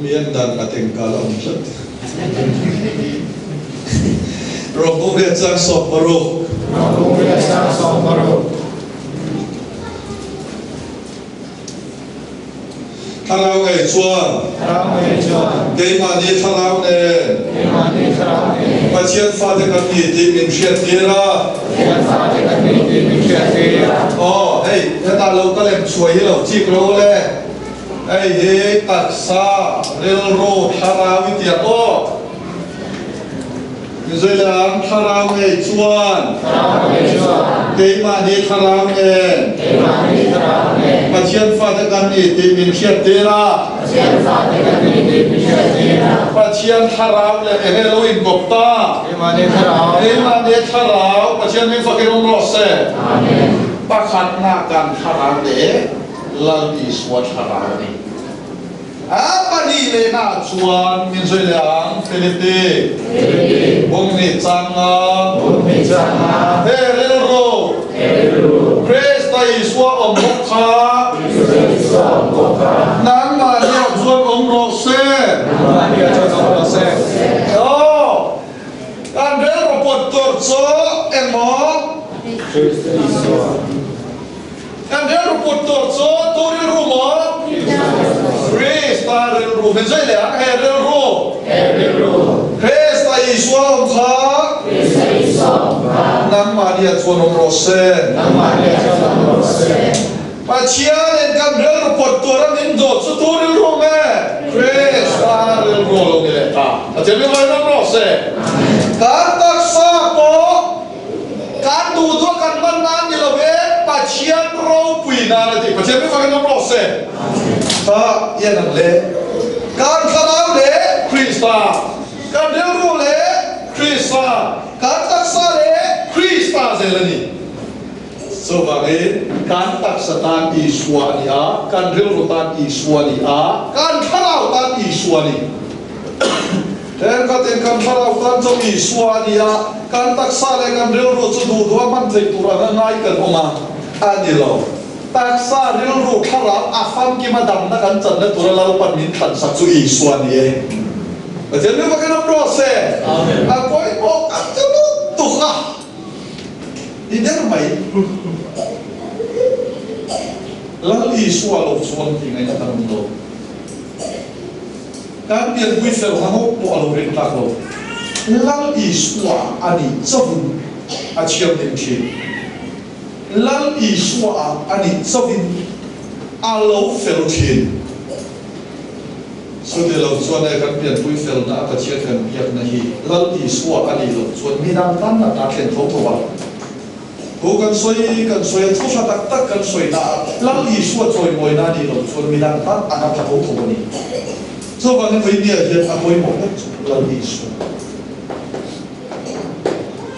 miền đàn cả tình cả lòng rất rồi cũng biết rằng sọc baro Thalau ngày chuan, cái mà đi thalau nè, và chiên pha thì cần gì thì mình chiên kia ra. Hey, cái ta lâu có làm suy lâu chi lâu lệ. Hey, taxa, railroad, thalau với tiền ô. Rồi là thalau ngày chuan, cái mà đi thalau nè. Và chiên pha thì cần gì thì mình chiên kia ra. Và chiên thalau là Halloween cột ta. Cái mà đi thalau và chiên mình phải cái ông rót xe. Và khát na cần thalau để lần đi suốt thalau này. Apa ni le na chuan min soi lang Philippines. Bung ni changa. Hello. Krista Iswa om bokha. Nang ma dia chuan om rose. Oh. Kan re robot torso emo. Krista Iswa. Kan re robot torso tori rumo. Krista relu men sai le relu Krista Iswa om kha Nang Maria chuan om rose pa chia en kam relu pot tora min do chu tu relu me Krista relu lo le ta a te me vai om rose kan tak sa po kan tu to kan man nan ni lo ve pa chia ro pui na la ti pa te me vai om rose ta yên lặng lệ can khao lệ Krista can đeo ru lệ Krista can tác sa lệ Krista zelani so vậy can tác satan Iswania can đeo ru tan Iswania can khao tan Iswania dan katen kan parau kan cho Isua dia kan taksa le kan ril ro chu du dua man thei tura ngai kan oma adilo taksa ril ro khara afam ki madam na kan chan na tura lau pan min tan sak chu Isua ni jadi ni makan proses apa itu kan tu tukah ini ramai lalu Isua lo suan tinggal yang tanam lo kan biar gue sel kamu mau alo rentak lo lalu Isua ani sebun aciam dengki lalu Isua ani sebun alo felchin sudah lo suan kan biar gue sel na apa ciakan biar nahi lalu Isua ani lo suan minang tanah tak kentau tuan bukan soi kan soi tu tak tak kan soi na lalu Isua soi moi na di lo suan minang tan anak tak tahu tuan ni so bang ini dia apa yang mau lalu Isua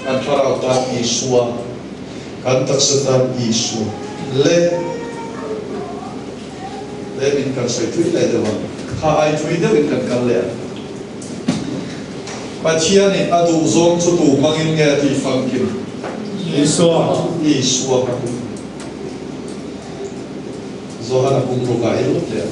antara orang Isua kan tak setan Isua le minkan soi tu le dewan kai tu dia minkan kan le Pacian ni adu zong tu mangin ngai di fangkim Isua kan Zohana pun rogai lu dia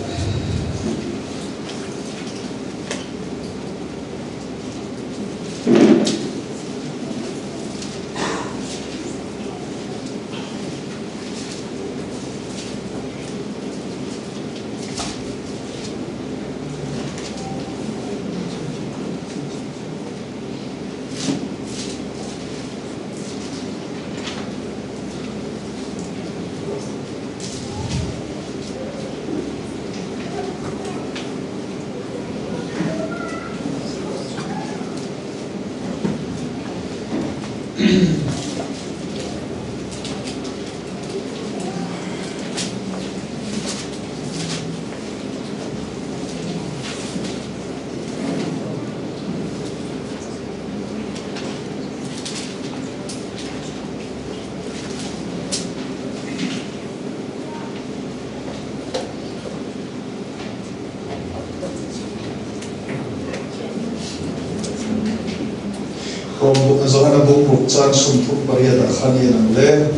Zohana bung chan sum thuk paria da khani nang le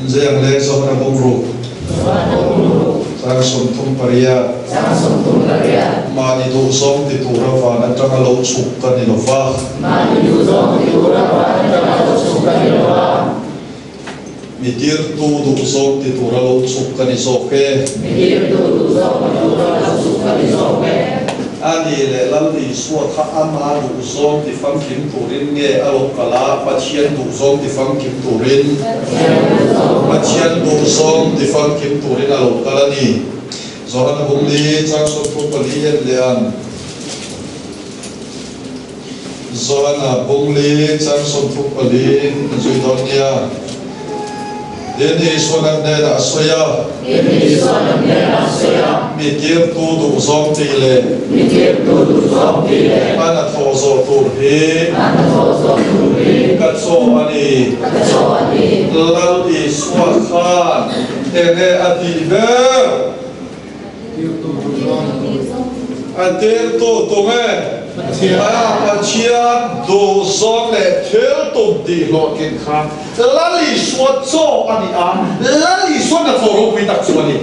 injang le zohana bung chan sum thuk paria mani du som ti tura fa na tanga lo chuk kan ni lo fa mitir tu du som ti tura lo chuk kan ni so ke ani le lalu Isua kha ama du zong di fang kim turin nge alo kala Pacian du zong di fang kim turin Pacian du zong di fang kim turin alo kala ni Zohana bung li chang so pu pali yen lian Zohana bung li chang so pu pali zui don nia Deni Isua ne da soya mikir tu du zong ti le ana thozo tur hi kat so ani lalu Isua khan ene ati ber atir tu tunge Pacian du zong le thil tum di lo kin khan lalu Isua zo ani lalu Isua na thoro wi tak chu ani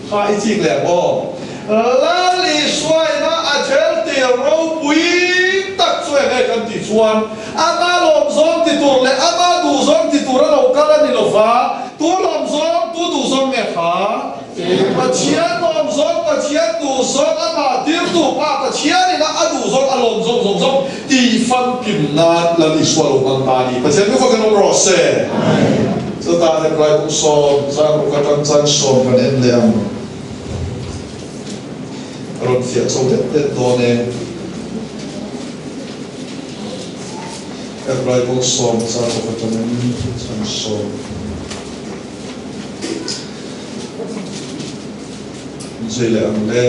khai chi le bo lalu Isua na a thel ti ro wi tak chu ngai kan ti chuan ama lom zong ti tur le ama du zong ti tur lo kala ni lo fa tu lom zong tu du zong nge kha Pacian lom zong Pacian du zong ama tir tu pa Pacian ni na a du zong a lom zong ti fan kim na lalu Isua lo mang ta ni Pacian ko kan ro se so ta de klai bu so sang ko kan chan so kan en le am ron fiat so de do ne klai bu so sang ko kan en chan so zui le am le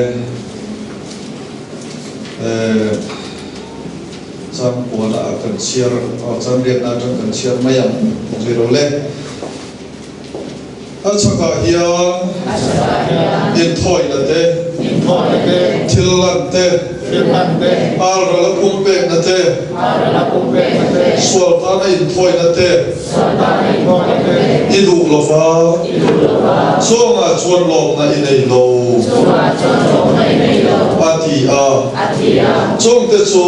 sang ko la kan chiar sang riat na kan chiar mayam zui ro le achaka hian in thoi la te thôi thế thil lan te thiên năng thế al ra la kum pe na te là cũng về thế sual ta na in thoi na te thôi thế idu lo fa so nga chuan lok na in ei lo ati a chong te chu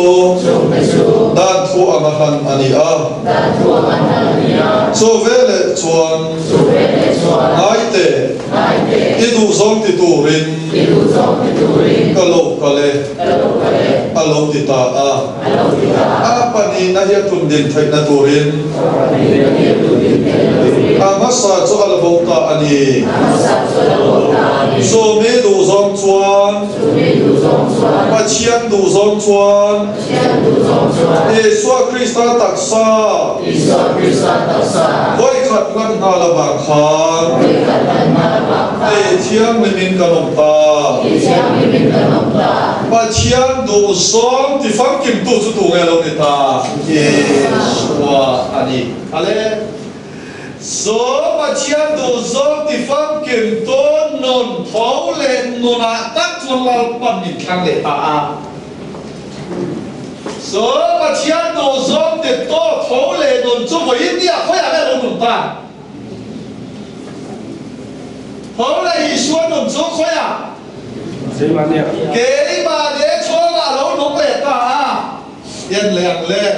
dan thu anga han ani a so vele chuan ai te idu zong ti tu rin ka lo ka le a lo ti ta a pani na ya tun din thai na tu rin a masa chu ala bo ta ani so me du zong chuan pa chiang du zong chuan Yeshua Krista taksa voi khat ngan na la ba khan thiam mi min ka nom ta pa chiang du zong ti fam kim tu chu tu nge lo ni ta Yeshua ani ale so pa chiang du zong ti fam kim tu non thau le nona tak chuan lal pan ni thang le ta so pa chiang du zong ti to thau le non chu voi India khoi a le lo ta thau le Yeshua non chu khoi a Thế mà nè. cái mà để cho là nó đúng lệ ta yên lẹ lẹ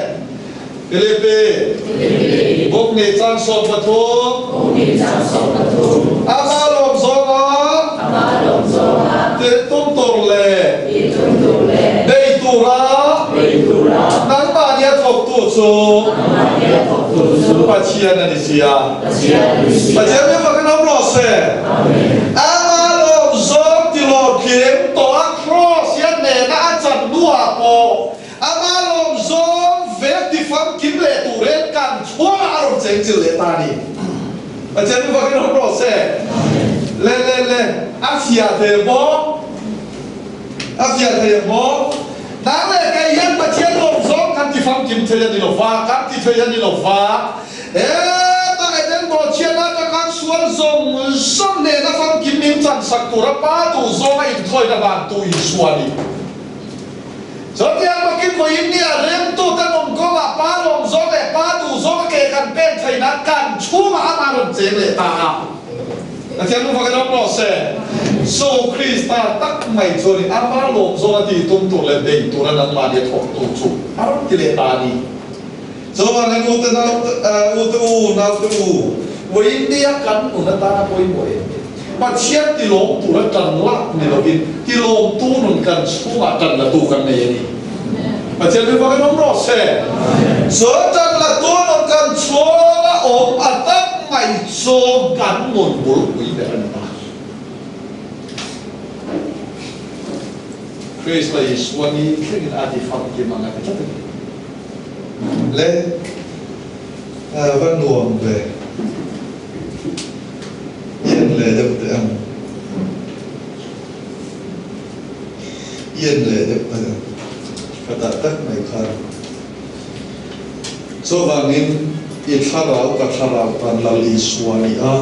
cái lệ bê bốc nề trang sọp vật thô ama lom gió á thế tung tổ lệ đây tù ra nắng bà nhé thọc tù số bà chia nè đi xìa bà chia biết mà cái nóng lọ xe ama lom gió thì lọ kiếm tổ cross yên nè đã chặt đua bộ ama lom gió vét thì phán kiếm lệ tù rên cằn chúa áo chênh chữ lệ ta đi bà chia biết mà cái nóng lọ xe lên afia thề bó đáng lẽ cái yên mà chia lom gió căn thì phán kiếm thuê đi lọ phá căn thì thuê đi lọ phá ta cái đến bỏ chia ra cho các xuân dùng sông này nó phán kiếm miếng chẳng sạc tù ra ba tù gió ngay thôi là bạn tù ý xuân đi cho thì mà kiếm với ý nghĩa rem tù ta nông có là ba lom gió này ba tù gió cái cần bên thầy nó cần chú mà làm chế lệ ta là thế lúc mà cái đó bỏ xe so Krista tắc mày cho đi ba lom gió thì tung tù lên đỉnh tù ra nâng mà đi thọ tù chú áo cái lệ ta đi so mà cái u nào với India cắn của người ta bôi mà chiết thì lom tù ra trần lắc này là vì thì lom tu nung cần chú mà trần là tu cần này đi mà chiết thì cái nông rõ xe so trần là tu nung cần chú là ôm tắc mày cho cắn một bố quý về anh ta Krista Yeshua ni khi người ta đi phạm cái mà người ta chắc lẽ văn nuông về yên lệ được tự ăn yên lệ được tự ăn và ta tất mày khăn số vàng in ít khá rào cả khá rào tan lal Yeshua ni a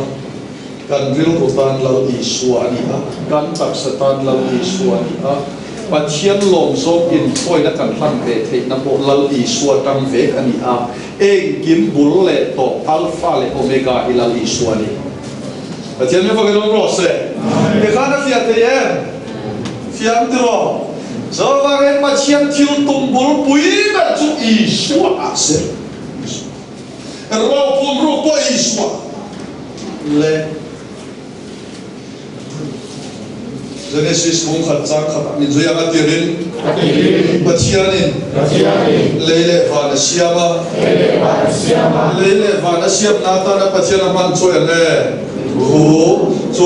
kan ril của tan lal Yeshua ni a kan tak sa tan lal Yeshua ni a và chiên lồng zong in thôi đã cần phân về thì nằm bộ lal Yeshua trong về anh à em kiếm bùn lệ tổ alpha lệ omega ilal Yeshua ni và chiên mới phải cái đó sẽ cái khác nó phiền thì em phiền từ đó giờ và em mà chiên thiếu tung bùn bụi mà chú Yeshua à sẽ rồi bùn rồi có Yeshua lệ Genesis mong khát trang khát mình duy ăn tiền bát chianin lấy lệ và nó xiama lấy lệ và nó xiam nata nó bát chian man cho anh ấy cho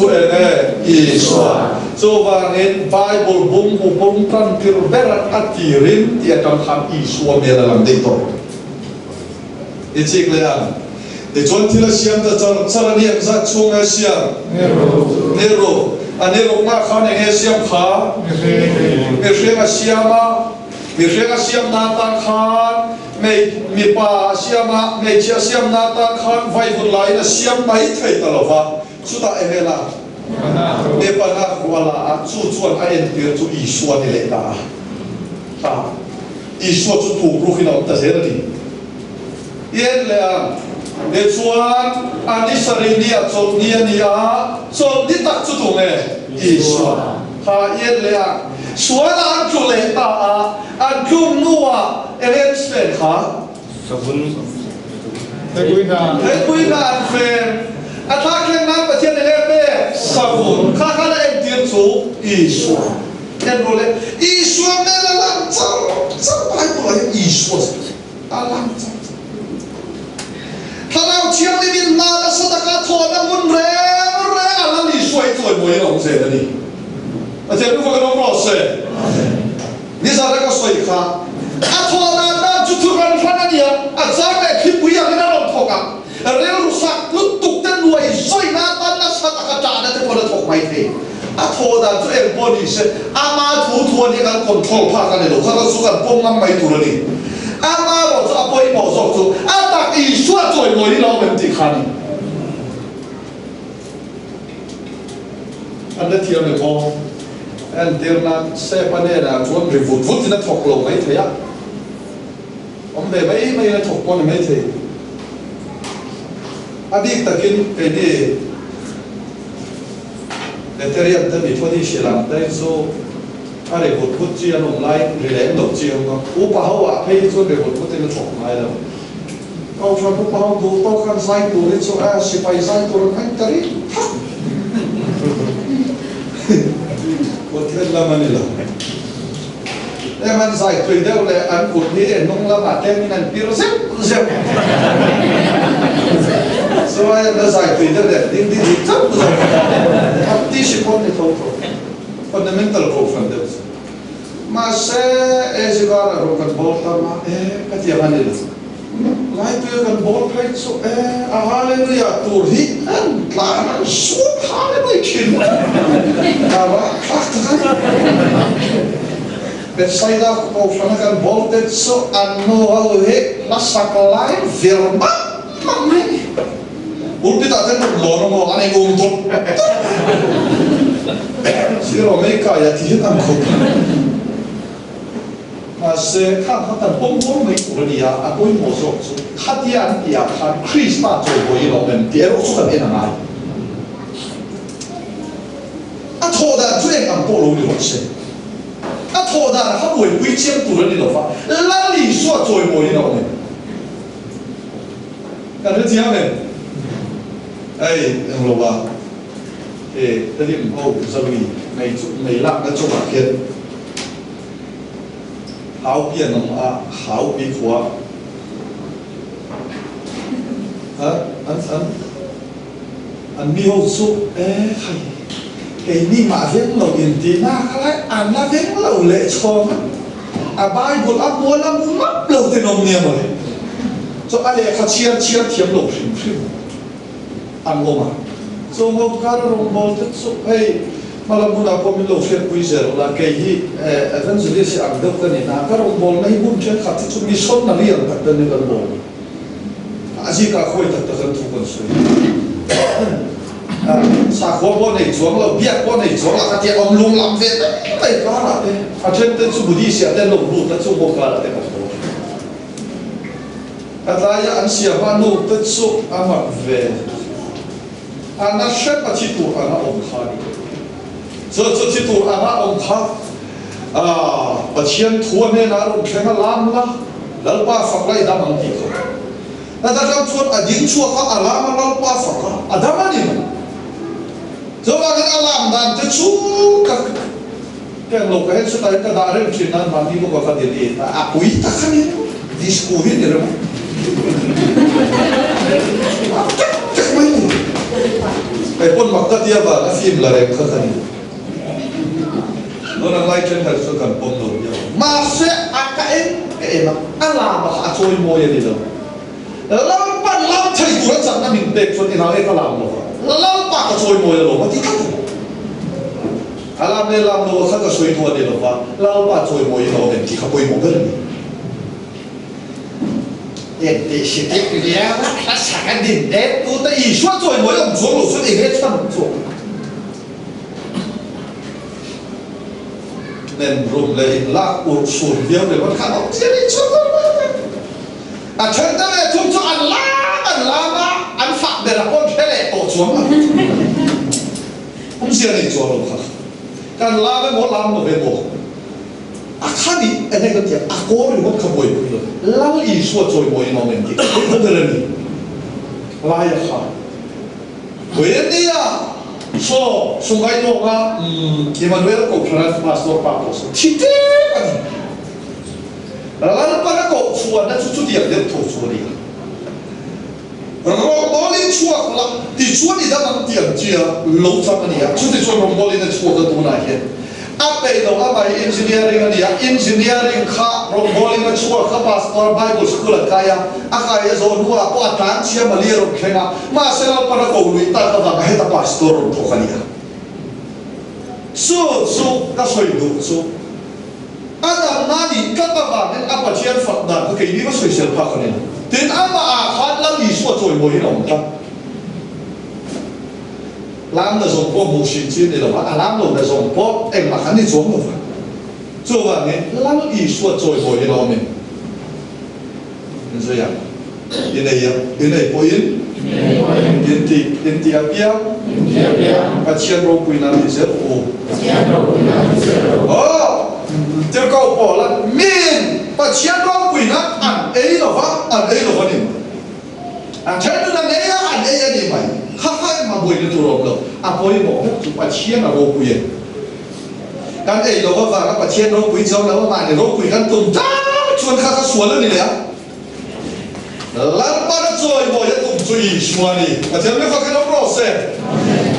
anh ấy Yeshua cho và nên Bible bung tan kêu berat atirin dia akan ham Yeshua mera làm đi to icik leang để chọn thì là xiam ta chọn niệm ra chung là xiam nero anh em cũng khá này nghe xiêm khá nghe xiêm na ta khan mi pa xiêm na chia xiêm na ta khan vay vun lại là xiêm mấy thầy ta lo va chú ta em là เนี่ยปัญหาหัวละจู่จวนไอ้เดียวจู่อีสวนนี่แหละตาอีสวนจู่ถูกรู้ขึ้นเอาแต่เสียดีเย็นเลยเดี๋ยวชวนอันนี้สริเนี่ยจบเนี่ยนี่จบนี่ตัดจู่ถูกเลยอีสวนถ้าเย็นเลยชวนอันจู่เลยตาอันคุ้มนัวเอเลนส์เป็นค่ะสกุลเฮ้ยคุยงานเฟรนอันถ้าแข่งนั้นประเทศในเรื่องนี้สกุลข้าได้เดียร์จู่อีสวนเห็นรู้เลยอีสวนเนี่ยละลังเจ้าไปหมดเลยอีสวนละลังเจ้าถ้าเราเชื่อในบินมาแล้วสตากาทอนะมุนเร่อะไรนี่ช่วยตัวมวยเราเสียนี่อาจารย์รู้ว่าเรารอเสียนี่จะได้ก็ช่วยค่ะอาทอนะนั่นจุดทุรันฟันนี่อาจารย์เนี่ยคิดวิญญาณนี่เราถกอ่ะเรื่องรู้สักลุกตุกเต้นรวยช่วยนะตอนนั้นสตากาจานะที่คนเราถกไม่ได้อาทอนะตัวเองบอดี้เสียอามาถูทัวนี่กันคนทอพากันเลยหรอกเขาก็สู้กันป้องกันไม่ถูกเลยอามาบอกจะเอาไปบอกสอบถูกอาตักอีช่วยจ่อยมวยที่เราเป็นติขันอันนั้นเทียมเลยพออันเดียวนั้นเซปันเนี่ยนะชวนไปวุ่นที่นั่นถกลงไม่เทียผมเดี๋ยวไม่ได้ถกคนไม่เทียอดีตตะกินไอ้นี่เดี๋ยวเรียนจะมีคนที่เชื่อหลังได้สู้อะไรบุตรเจียนลงไล่หรือแหลมหลบเจียนก็อุปหัวให้ส่วนเดี๋ยวบุตรจะถกไล่แล้วเอาชวนอุปหัวดูโต๊ะกันไซตัวนี้ส่วนสิไปไซตัวนั้นกันนี่บุตรเล่นละมันนี่หรอแต่มันใส่ตัวเดียวเลยอันกุดนี้นุ่งละบาดเต็มนั่นปีละสิบส่วนเราใส่ตัวเดียวเลยดิ้งจับทับที่สิบคนในท้องfundamental confidence mas é jogar a roca de volta mas é que a maneira lá tu kan bol play so a hallelujah tur hi an klara so hallelujah kin aba fakta bet saida ko fana kan bol tet so anno halu he la saklai verba mamai ulti ta ten lono mo ane gumto Siro mereka ya tidak angkut. Masih kan kata bom mereka dia aku ini masuk. Hadian dia kan Kristus jodoh ini orang dia orang enak aja. Atau dah tu yang kampung lalu ni macam. Atau dah apa boleh bicara tu ni loh. Lalu suat jodoh ini orang. Kan dia siapa? Yang lupa. Tadi mau sebagiไม่รักก็จบเขียนเขาเปลี่ยนออกมาเขาปีขวาอันมีหัวสุใครไอ้นี่มาเว้นเราอินดีน่าอะไรอันน่าเว้นเราเละชอมบายบุญอับบัวละมุมับเราเต็นอมเนี่ยมาเลยจะอะไรเขาเชียร์เทียมเราพิมอันโอมาส่งเอาการลงบอลที่สุดให้malam pun aku milu share puiser lah kayak evangelis yang ada kan ini nak orang bol naik pun cek hati cuma misal nali yang tak ada kan bol aji kakoi tak ada tu kan sih sakwa bol naik jual lah biar bol naik jual lah kati om lung lam vet naik kalah deh ajen tu budi siapa lung lu tu bol kalah deh kan bol katanya an siapa nu tu amat vet anak siapa citu anak om khani这这都阿妈ông他把钱托那拿拢全个拉了，老把发来他们地头，那他讲说领说他阿拉嘛老把发了，他们呢，这把那阿拉们这出个，跟老个是在个大人去那嘛地路个发的哩，不一他看呢，你是故意的了吗？这没有，pun makta dia ba na film la rem kha khani orang lain cenderung suka pemulung ya. Masih akain enak, alam bah acoi moya di dalam. Lalu pan lalu cari kurang sana minta pun ini naik alam loh. Lalu pak acoi moya loh, mati kan? Alam ni alam loh, kata acoi moya di loh. Lalu pak acoi moya loh, mati kapoi moga ni. Yang sedikit dia, sangat din. Tu tak isu acoi moya, jual loh, sudah ingat kan jual. nên rụm lấy lạc uổng sủi biếu để con khát ông chết đi chút à chân ta này chúng cho ăn lá mà ăn phạm để là con thế này tổ xuống mà không riêng này cho đâu cảกันลาไปหมดลามไปหมดอาคาดีอันนี้ก็เจียอาโก้หรือว่าขโมยไปเลยลาอีสวดจอยมวยนอมเองที่เขาเดินนี่ลายค่ะเวรนี่อ่ะโซ่สุงไกโนกะอิมันเวลก็พระพาสโตร์ปาโตสที่เด็กกันแล้วปนก็ชวนนั่นชุดเดียวเดินถูกชวนดีรองบอลลินชัวร์ละที่ชวนนี่ได้บางเตียงเจียลงจากนี่อ่ะชุดที่ชวนรองบอลลินชัวร์ก็ตัวไหนเห็นอาไปเราอาไปอินจิเนียริงนี่อ่ะอินจิเนียริงข้ารองบอลลินชัวร์ข้าพาสตอร์ไบเบิลสคูลกายอ่ะอาใครจะโซนหัวปวดท้องเชียมาเลี้ยงแข่งอ่ะมาเสร็จแล้วปนก็ลุยตาก็ว่าให้ตาพาสตอร์ถูกกันนี่อ่ะสู้ก็สวยดูสู้อันนั้นนั่นนี่ก็ต้องว่าเนี่ยอาไปเชียร์ฝักดันก็แค่นี้ก็สวยเสียพักกันนี่ถึงอามาอาคัดแล้วอีสวดจอยมวยหน่อยครับล้างแต่ส่งพวกมูชินชินนี่หรอวะล้างลงแต่ส่งพวกเอ็งมาขันนี่จงหรอวะจู่ว่าไงล้างอีสวดจอยมวยหน่อยมั้ยนี่จะยังยินดียังยินดีปอยยินดีอาเปียปัจเจียนโรกุยนามิเซโอโอ้เจ้าก็บอกแล้วมินปัจเจียนโรกุยนะอันเอ๋หรอวะอันเอ๋หรอวะนี่อันเช่นนั้นเนี่ยอันเอ๋นี่ไหมข้าให้มาบุยในตัวเราเลยอ่ะพอที่บอกจุดปัจเจียนโรกุยกันเอ๋หรอวะว่าปัจเจียนโรกุยเจ้าแล้วว่ามาเนี่ยโรกุยกันตุ่มจ้าชวนข้าสวนแล้วนี่แหละลังปาร์จอยบอกจะตุ่มจุยชวนนี่อาจารย์ไม่ฟังกันแล้วเสร็จ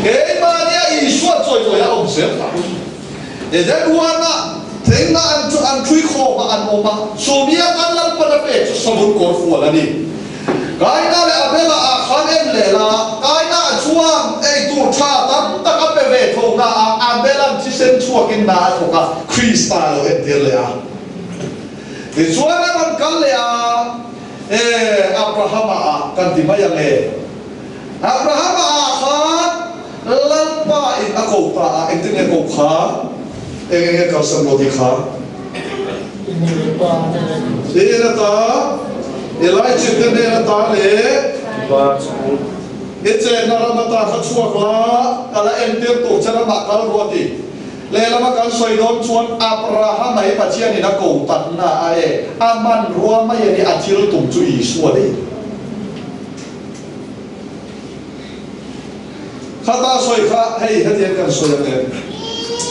เฮ้ยมาเนี่ยอีชวนจอยบอกจะอมเสร็จเดี๋ยวจะดูนะถึงน่ะอันคุยโคมาอันออกมาสูมีอันลังปาร์เป็ดสมุนกอดฟัวแล้วนี่กายน่าเลยอาเบล่าอาคาเอ็มเลยละกายน่าช่วงไอ้ตัวชาตั้งแต่กับเบทงน่ะอาเบล่าที่เส้นช่วงกินน่ะพวกคริสตัลเอ็ดเดียเลยอ่ะเดี๋ยวช่วงนั้นมันกันเลยอ่ะอับราฮัมกันที่มาอย่างเออับราฮัมขัดลังป้าอินอโคตาอินที่เนี่ยโคขาเขาสำรวจที่ขาที่นั่นตาไล่จิตเนี่ยนั่นตาเลยเจนนารามาตาขัดชัวกละอะไรเอ็นเตียตุกชนะมาการรัวดีเลยแล้วมาการสวยโดนชวนอับราฮัมไม่ปัจเจียนี่นักโกงตัดหน้าอามันรัวไม่ยันนี่อาทิตย์ตุ่มจุยสวดดิข้าตาสวยข้าให้ข้าเทียนกันสวยยังไง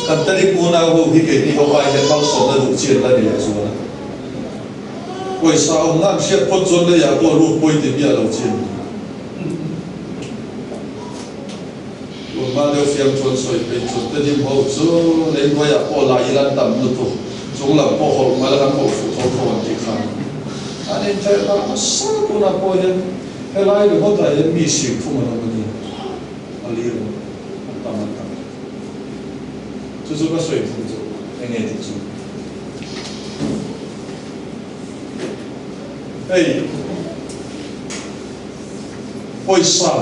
กันแต่ที่กูน่าหูที่เกิดนี่เขาไปเห็นเขาสอนแล้วดูเชียร์แล้วเนี่ยสวยป่วยสาวงามเชียร์พ้นจนเลยอยากตัวรูปป่วยติดเบี้ยเราเชียร์มาเดี๋ยวเฟียมชนสวยเป็นจุดแต่ที่เขาสู้เล่นไว้อยากพอลายรันต่ำลุตุจงหลังพอเขามาแล้วกันพอฝึกเขาทวนที่ข้างอันนี้เจ้าเราสักคนละพอเนี่ยเฮ้ยไล่ดูเขาแต่ยังมีสิ่งทุ่มมันเอาไปนี่อะไรหรอต่ำมันต่ำจู่ๆก็สวยพุ่งจู่ยังไงที่จู่เฮ้ยโอ้ยซ่า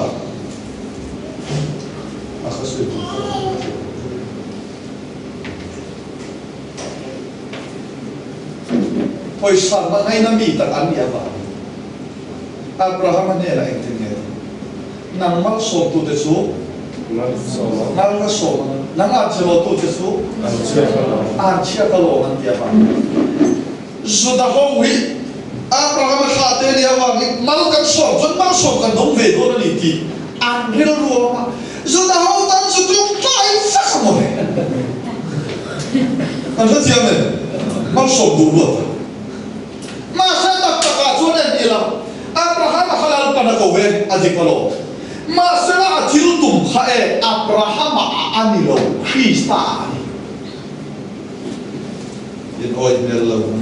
พอสั่งมาให้น้ำมีตักอันเดียวกันอับราฮัมเนี่ยอะไรถึงเนี่ยนั่งมาส่งตัวเจ้าสู้นั่งก็ส่งนั่งอาจจะรู้ตัวเจ้าสู้อาจจะก็รู้มันเดียวกันสุดท้ายเขาวิอับราฮัมขาดเดียวกันมันก็ส่งจนมันส่งกันต้องเวทวันนี้ที่อันเรื่องรวมsudah hutan sudah lain semua. Kan siapa? Masuk dulu. Masa tak kekacuan hilang. Abraham halal pada kowe adik kalau. Masa acil tum hae Abraham anilo Krista. Ini oi nelo.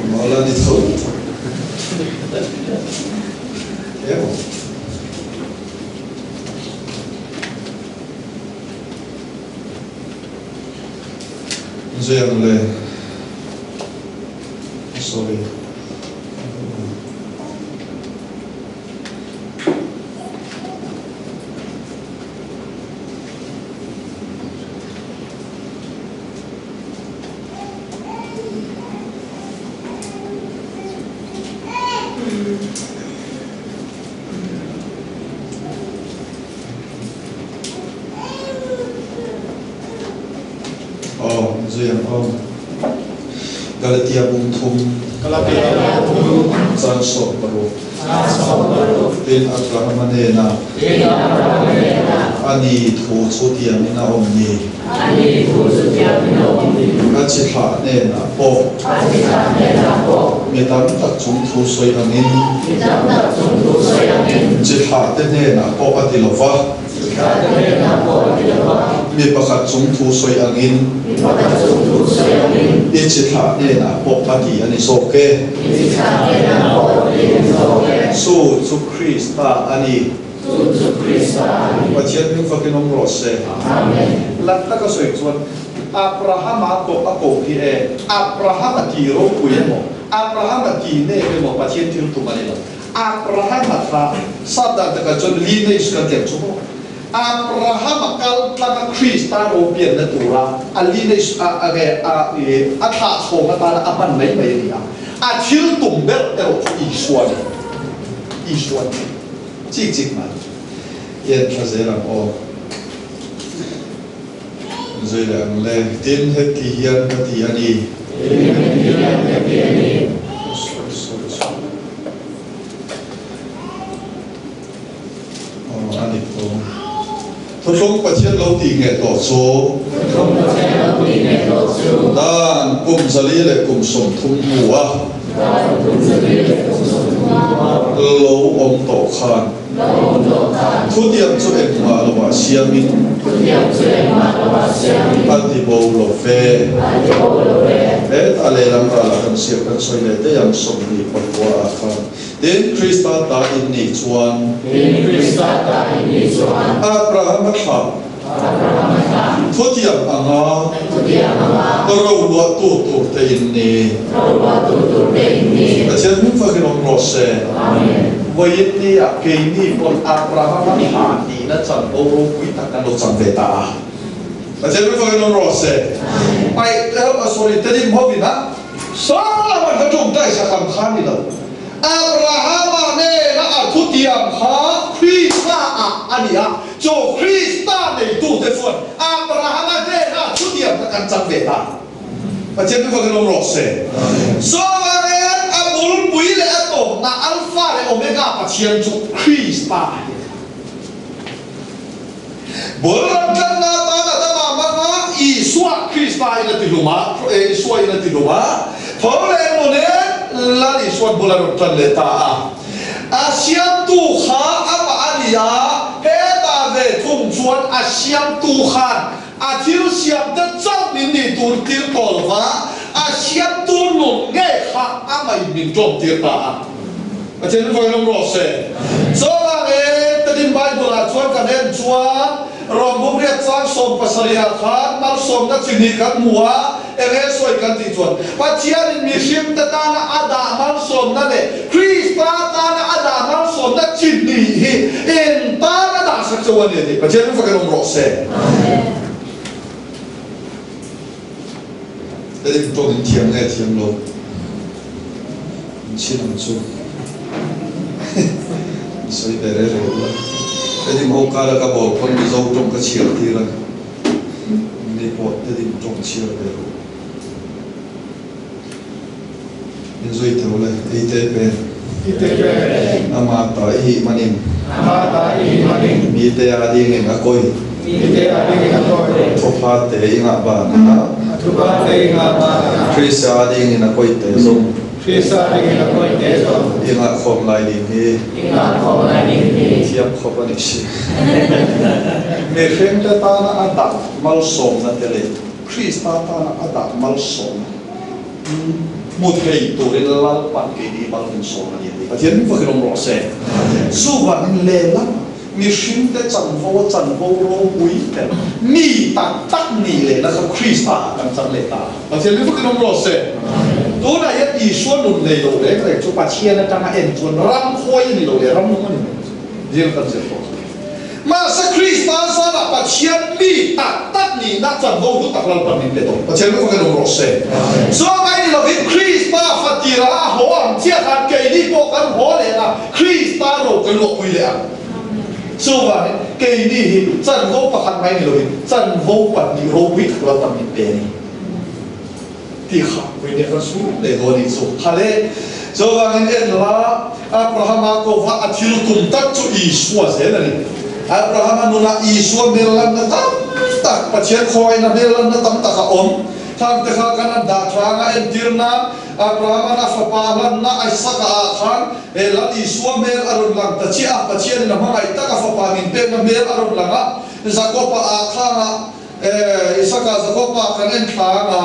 Malah itu. Ya. Jangan le, sorry. rồi ông Galatia bung thum san sok baru bin Abraham nena ani thu chutia mina omni achi ha nena po mitam tak chung thu soi angin chi ha te nena po atilova mi pakhat chung thu soi angin ichi ha nena po ati ani soke su chu Krista ani Pathian min fakin om rose lat ta ka soi chuan Abraham a ko ki e Abraham ati ro kuimo Abraham ati ne ke mo Pathian thil tu mani Abraham atha sabda ta ka chon li ne iska tiam chu Abraham kal ta Krista ro pian na tura ali ne a tha chong ta na apan mai mai ni a thil tum bel ero isuan chik man yen thazeram o zoilang le tin heti hian hati ani ani to thong Pathian lo ti nge to so dan kum sali le kum som thum huwa lo om to khan thu tiam chu ek ma lo wa siamin ati bo lo fe et ale lam ra la kan siap kan soi le te yang som ni patwa khan den Krista ta in ni chuan Abraham kha thu tiam anga ro lo tu te in ni Pathian min fakin om rose Voyit ni a kei ni pon Abraham ha ni na chan o ro pui ta kan lo chan ve ta Pathian min fakin om rose pai sorry te dim hobi na sala man ka tum dai sa kam khan ni lo Abraham ne na a thu tiam ha Krista a ani a cho Krista nei tu te fuan Abraham ne na thu tiam ta kan chan ve ta Pathian min fakin om rose so Abul bui le atom na alpha le omega Pathian chu Krista bolan kan na ta na ta ma ma Isua Krista ila tiluma Isua ila tiluma thole mo ne la Isua bolan tan le ta Asiam tu kha apa alia he ta ve thum chuan Asiam tu khan athil siam ta chau ni tur tir tolwa Asiam tu nun nge kha amai min tom tir ta Pathian voi long rose so la e tadim Bible a chuan kan en chuan rombum ria chang som pasaria khan mal som na chini kan muwa ere soi kan ti chuan Pathian mi him ta na ada mal som na le Krista ta na ada mal som na chini hi en ta na da sak chuan ni Pathian voi long rose Tadim to din thiam nge thiam lo chin chu soi bere re la tadim ho kala ka bo kon mi zo tong ka chiar ti ra ni po tadim tong chiar be ro in zoi te ole ite be amata hi manim mi te adi nge ngakoi Thopa te inga ba na Krista adi inga koi te zong inga khom lai din hi thiam khop ani si me khem ta ta na ada mal som na tele Krista ta na ada mal som một ngày tổ lên lal pan cái đi bằng hình số này thì Pathian phải không rõ ràng su van lệ lắm mi xin te chân vô ro bui te mi tak ni le na ka Krista kan chan le ta Pathian phải không rõ ràng tu na yat i suan nun le lo le ka chu Pathian na ta en chuan ram khoi ni lo le ram mun ni riêng kan se to mà sa Krista sa la Pathian mi tak ni na chan vô tu tak lal pan ni le to Pathian phải không rõ ràng so mai ni lo Krista fatira ho am chia kan ke ni ko kan ho le na Krista ro ke lo pui le so vậy cái gì chân vô và khăn may rồi chân vô và đi hô quýt và tầm nhìn bền ที่ขาไปเนี่ยก็สู้เลยโดนอีสุฮาเลเจ้าว่าเงินละอับราฮัมก็ว่าอธิลุตุมตัดจุอีสัวเสียนั่นนี่อับราฮัมนุนะอีสัวเมลันนะตักปัจเจกคอยนะเมลันนะตั้มตะกะอมทางตะกะกันดาทางเอ็นดิร์นาอับราฮัมนะฟะปาลันนะไอสักอาขันลัดอีสัวเมลอรุณลังตะเชียปัจเจกนี่นะมังไอตะกะฟะปามินเปนะเมลอรุณลังอ่ะจะก็ปะอาขันอิสกาจะก็ปากกันเองทางอ่ะ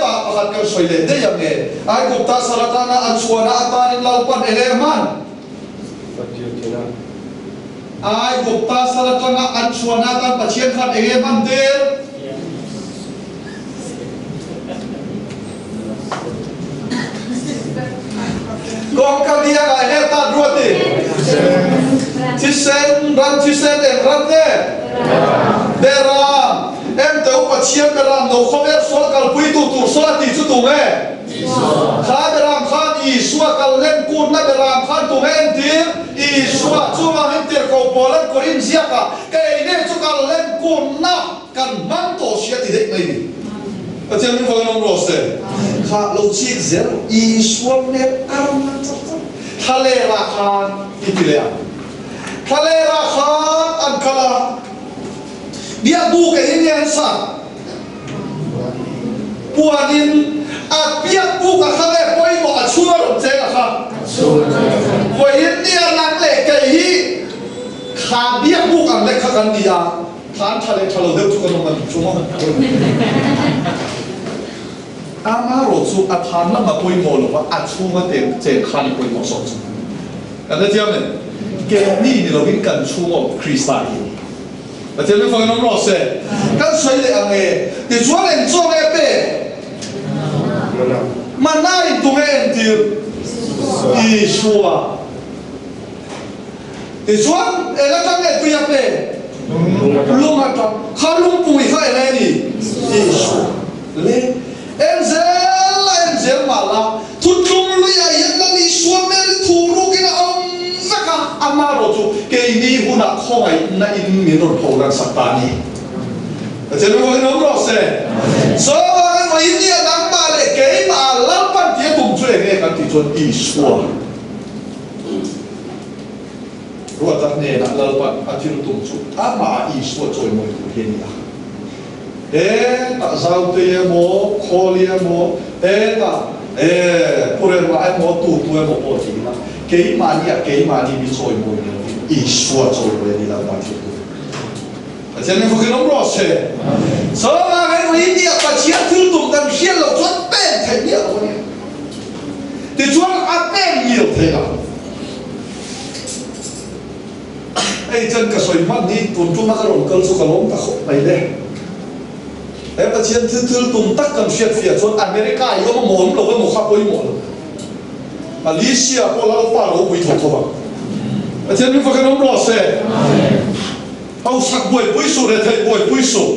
ตาประคัดกันสวยเลยได้ยังไงไอ้กุตตาสารตานะอันชวนอาตานิลาปันเอเลมันไอ้กุตตาสารตานะอันชวนอาตาปัจเจียนขัดเอเลมันเดียกองกันเดียร์ไอ้ตาดูดิที่เซนรันที่เซนเอ็นรันเดเดราเอ็มเตอุปเชียนเดรามโนคอมเอร์สวกัลปุยตูตูสลาติจุตุเมข้าเดรามข้าอีสวกัลเล่นกูนนะเดรามข้าตุเมนทีอีสวจูมาเห็นเตอร์โคโปลันโครินเซียกะเกย์เนี่ยจูกัลเล่นกูนนะกันมันโตเชียติเด็กไม่ดีอาจารย์มีฟังน้องโรสเซ่ข้าลูกชีกเซลอีสวเมอารมณ์จัดทะเลราคาอิติเลียทะเลราคาอันคาdia buka ini yang sah puanin apiak buka kale poi mo achua ro chenga kha poi dia nang le kai khabiak buka le khakan dia than thale thalo de chu kan man chu mo ama ro chu athan na ma poi mo lo wa achu ma te che khan poi mo so chu kan dia men ke ni lo bin kan chu mo kristaiอาจารย์ไม่ฟังน้องรอดเซ่ก็ใช้เลยอะไรแต่ช่วงเอ็นช่วงเอเป้มันน่าอินตัวเอ็นที่อีชัวแต่ช่วงเอ็นแล้วตั้งเอ็นตัวเอเป้ลุงมาทำข้าลุงปุ๋ยข้าเอ็นนี่อีชัวเลยเอ็นเซลมาละทุกลุงลุยไอ้ยันนั่นอีชัวเมลทูรุกินะสักอามาโรจูเกย์นี่หุ่นข้อยนั่นอินมิโนโพลังสัตตานีอาจารย์ไม่ฟังน้องรอดเซ่สองวันวันนี้นักมาเลยเกย์มาลับปันเดียตุ่มช่วยเงี้ยกันที่จวนอีชัวรู้ว่าตั้งเนี่ยนักลับปันอาทิตย์ตุ่มช่วยอามาอีชัวช่วยมวยตัวเฮียนี่ตาเจ้าเตียโมโคเลียโมตาพูดเรื่องว่าไอ้โมตู่ตัวโมโอทีนะเกย์มานี่มีช่วยมวยเนี่ยอีชัวช่วยมวยนี่ละบางทีอาจารย์ไม่ฟังน้องรอดเซ่สองวันวันนี้ปัจจัยที่ตุ่มตั้งเชียร์เราชดเป็นแค่เดียวเนี่ยแต่ชวนอาเต้นเดียวเท่าไอ้จันกระสวยมันนี่ตุ่มจุ่มมากระหล่ำกระสุกกระหล่ำตะขบไปเลยไอ้ปัจจัยที่ตุ่มตักกันเชียร์เฟียชวนอเมริกาอีกก็มาหมุนเราก็หมุนข้าไปหมุนมาเลเซียพวกเราป่าเราไปถูกเขาบ้างอาจารย์ไม่ฟังน้องรอดเซ่เอาสักบวยปุ้ยสุดเลยเธอบวยปุ้ยสุด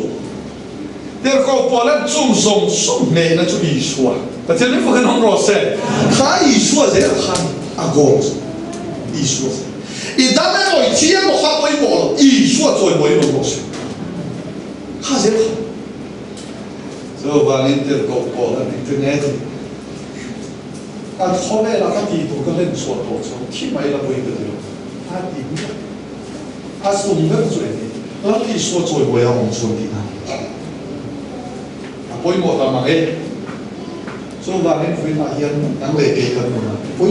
เดี๋ยวก็พอแล้วจุ่มส่งสุ่มเมย์นั่นจะอีชัวแต่เจ้าไม่ฟังน้องรอเซ่ข้าอีชัวเสียข้าอากงอีชัวอีด้านนั้นหน่อยเชี่ยบอกข้าไปบอกอีชัวช่วยบ่อยน้องรอเซ่ข้าเสียข้าเจ้าบ้านนี้เดี๋ยวก็พอแล้วอินเทอร์เน็ตการข้อแม่เราก็ดีตัวก็เล่นส่วนตัวที่ไม่เราไปกันเลยถ้าดีอาสุมก็ช่วยดีแล้วที่ช่วยช่วยบ่อยเราช่วยดีนะพอยหมดทำมาเองส่วนบางทีมาเฮียนนั่งเล่นเกมกันหมดนะพอย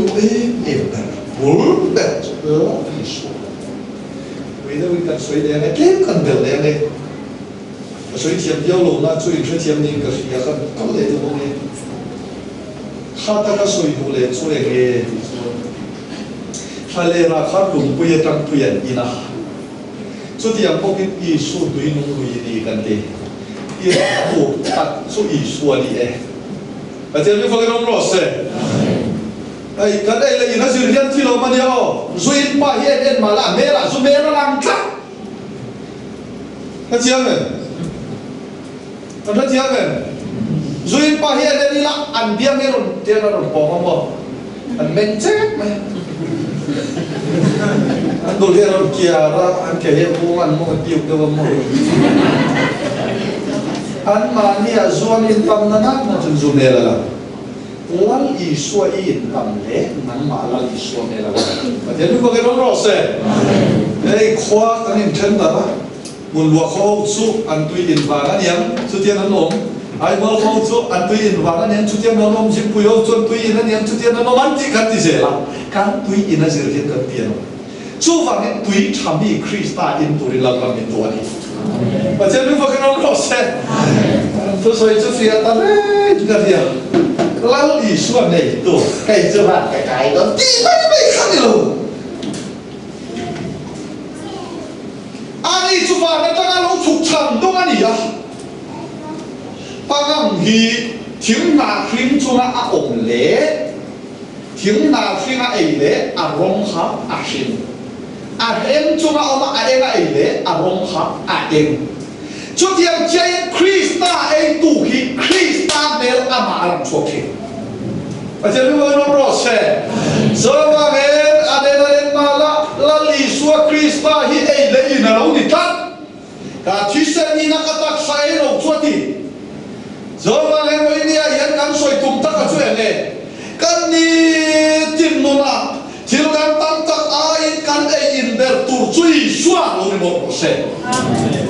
เอ็มแบบที่ช่วยวิธีการช่วยเดี๋ยวนี้เก่งกันเดี๋ยวนี้ช่วยเทียมเดียวลงนะช่วยเทียมนี่ก็ช่วยกันก็เลยตรงนี้ข้าตะก็ช่วยดูเลยช่วยเงี้ยทะเลราคาหลุมปุยตั้งปุยอีนะสุดที่ยังพวกอีสูดด้วยนุ่งลุยดีกันดีที่ถูกตัดสุดอีส่วนนี้อาจารย์ไม่ฟังน้องรอดเซ่ไอ้กันไอ้เลยนะสิเรียนที่เรามาเดียวสุดป้าเฮ็ดมาละเมล่ะสุดเมล่ะลังจักอาจารย์อาจารย์สุดป้าเฮ็ดนี่ละอันเดียวไม่รู้เจ้าเราบอกว่าบ่อันเมนเจ็บไหมอันดูเรื่องเกียร์ละอันเกียร์พวกมันมันติวกับมัน an ma nia zuan in tam na na chun zu ne la lal I suwa in tam le nang ma lal I suwa ne la ma te lu ba ke ro se ei khwa kan in then da mun lua kho su an tui in ba na niam chu tian an om ai mal kho chu an tui in ba na niam chu tian an om jim pu yo chun tui in na niam chu tian an om an ti kan ti se la kan tui in na zir tian kan pian chu va ne tui thami Krista in tu ri la kan in tu ani mà trên lúc cái nó lọt xe tôi rồi chú phía ta đấy chúng ta hiểu lăng đi xuống này tụ cái chưa bạn cái đó tí mấy khăn đi luôn anh ấy chú vào nó ta nó chụp chẳng đâu anh ấy à ta ngang hi tiếng nào phim chú nó ổn lẽ tiếng nào phim nó ấy lẽ rong hả xin em chú nó ông em ấy lẽ rong hả em chú tiếng chơi Krista ấy tụ hi Krista bel ama làm chuột hi và trên lúc nó rõ xe giờ mà nghe anh em mà là lý số Krista hi ấy lẽ gì nào đi tắt cả chỉ sẽ đi nó cái tắc sai nó chuột hi giờ mà nghe nói đi hiện căn soi tung tắc cái chuyện này căn đi tin nó là thiếu căn tăng tắc ai căn ấy in der tur chui xóa luôn một xe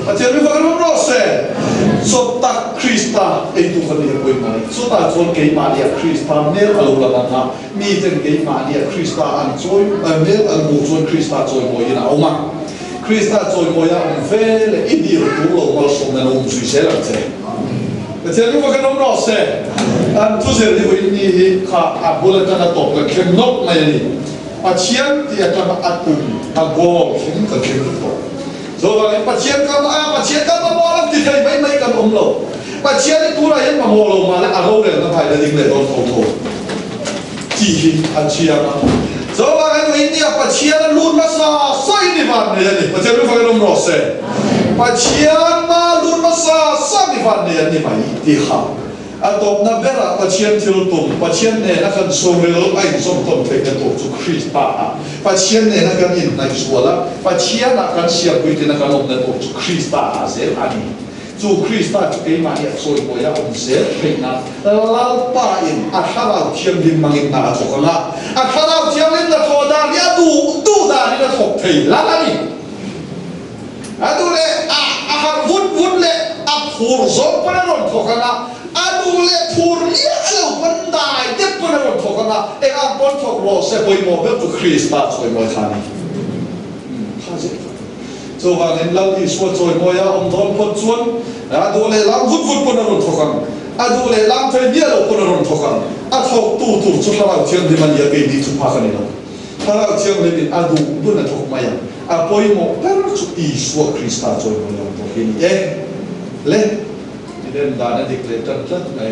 và trên lúc nó rõ xe số tắc Krista ấy tụ phần đi quên mà số ta chọn cái Maria Krista nêu ở lâu là na mi tên cái Maria Krista ăn choi nêu ăn ngủ choi Krista choi ngồi na ông mà Krista choi ngồi na ông về là ít điều tụ lâu mà sống nên ông suy xét làm thế và trên lúc nó rõ xe anh tu sửa thì với ni khá bố là ta tập cái khen nốt này đi mà chiến thì ta mà ăn cùng bố khen cái khen nốt rồi vậy mà chiến cái bố lắm thì thấy mấy cái ông lâu mà chiến thì tu là những mà mồ lâu mà lại lâu này nó phải là những người đón thầu chỉ anh chiến mà rồi vậy với ni mà chiến luôn mà sao sai đi vào này đi mà chiến lúc nó rõ xe mà chiến mà luôn mà sao sai đi vào này đi mà đi học anh tôm na bé là mà chiến thiếu tôm mà chiến này nó cần số lượng anh sống tôm phải cái tổ chức Krista mà chiến này nó cần in này số là mà chiến nó cần xem quy định nó cần ông này tổ chức Krista sẽ anh chú Krista chú cái mà hiện soi bồi ông sẽ phải na lao pa in khá lao thiêm lim mang in na cho con la khá lao thiêm lim là thọ đà đi đủ đà đi là thọ thầy lá đi đủ lệ vút lệ phù giống cái nó thọ con la adu le purlia lo bandai te puna ro thokanga e a bon thok ro se boi mo be tu Krista choi moi khani khaje so wa nen lau di so choi moi a om thon pot chuan adu le lam vut puna ro thokang adu le lam fe dia lo puna ro thokang a thok tu chu thala chiang di man ya ge di chu pa khani lo thala chiang le bin adu buna thok mai a boi mo per chu i so Krista choi moi lo to hin e le nên đã nên dịch lệ chân chất này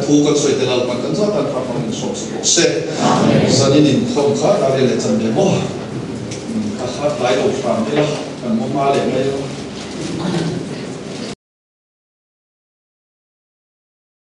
thu con soi từ lâu mà cần rất là phải phòng sốt xe giờ đi nhìn không khác đã lên chân để mua các khác lái đầu phàm đi là cần mua ma để đây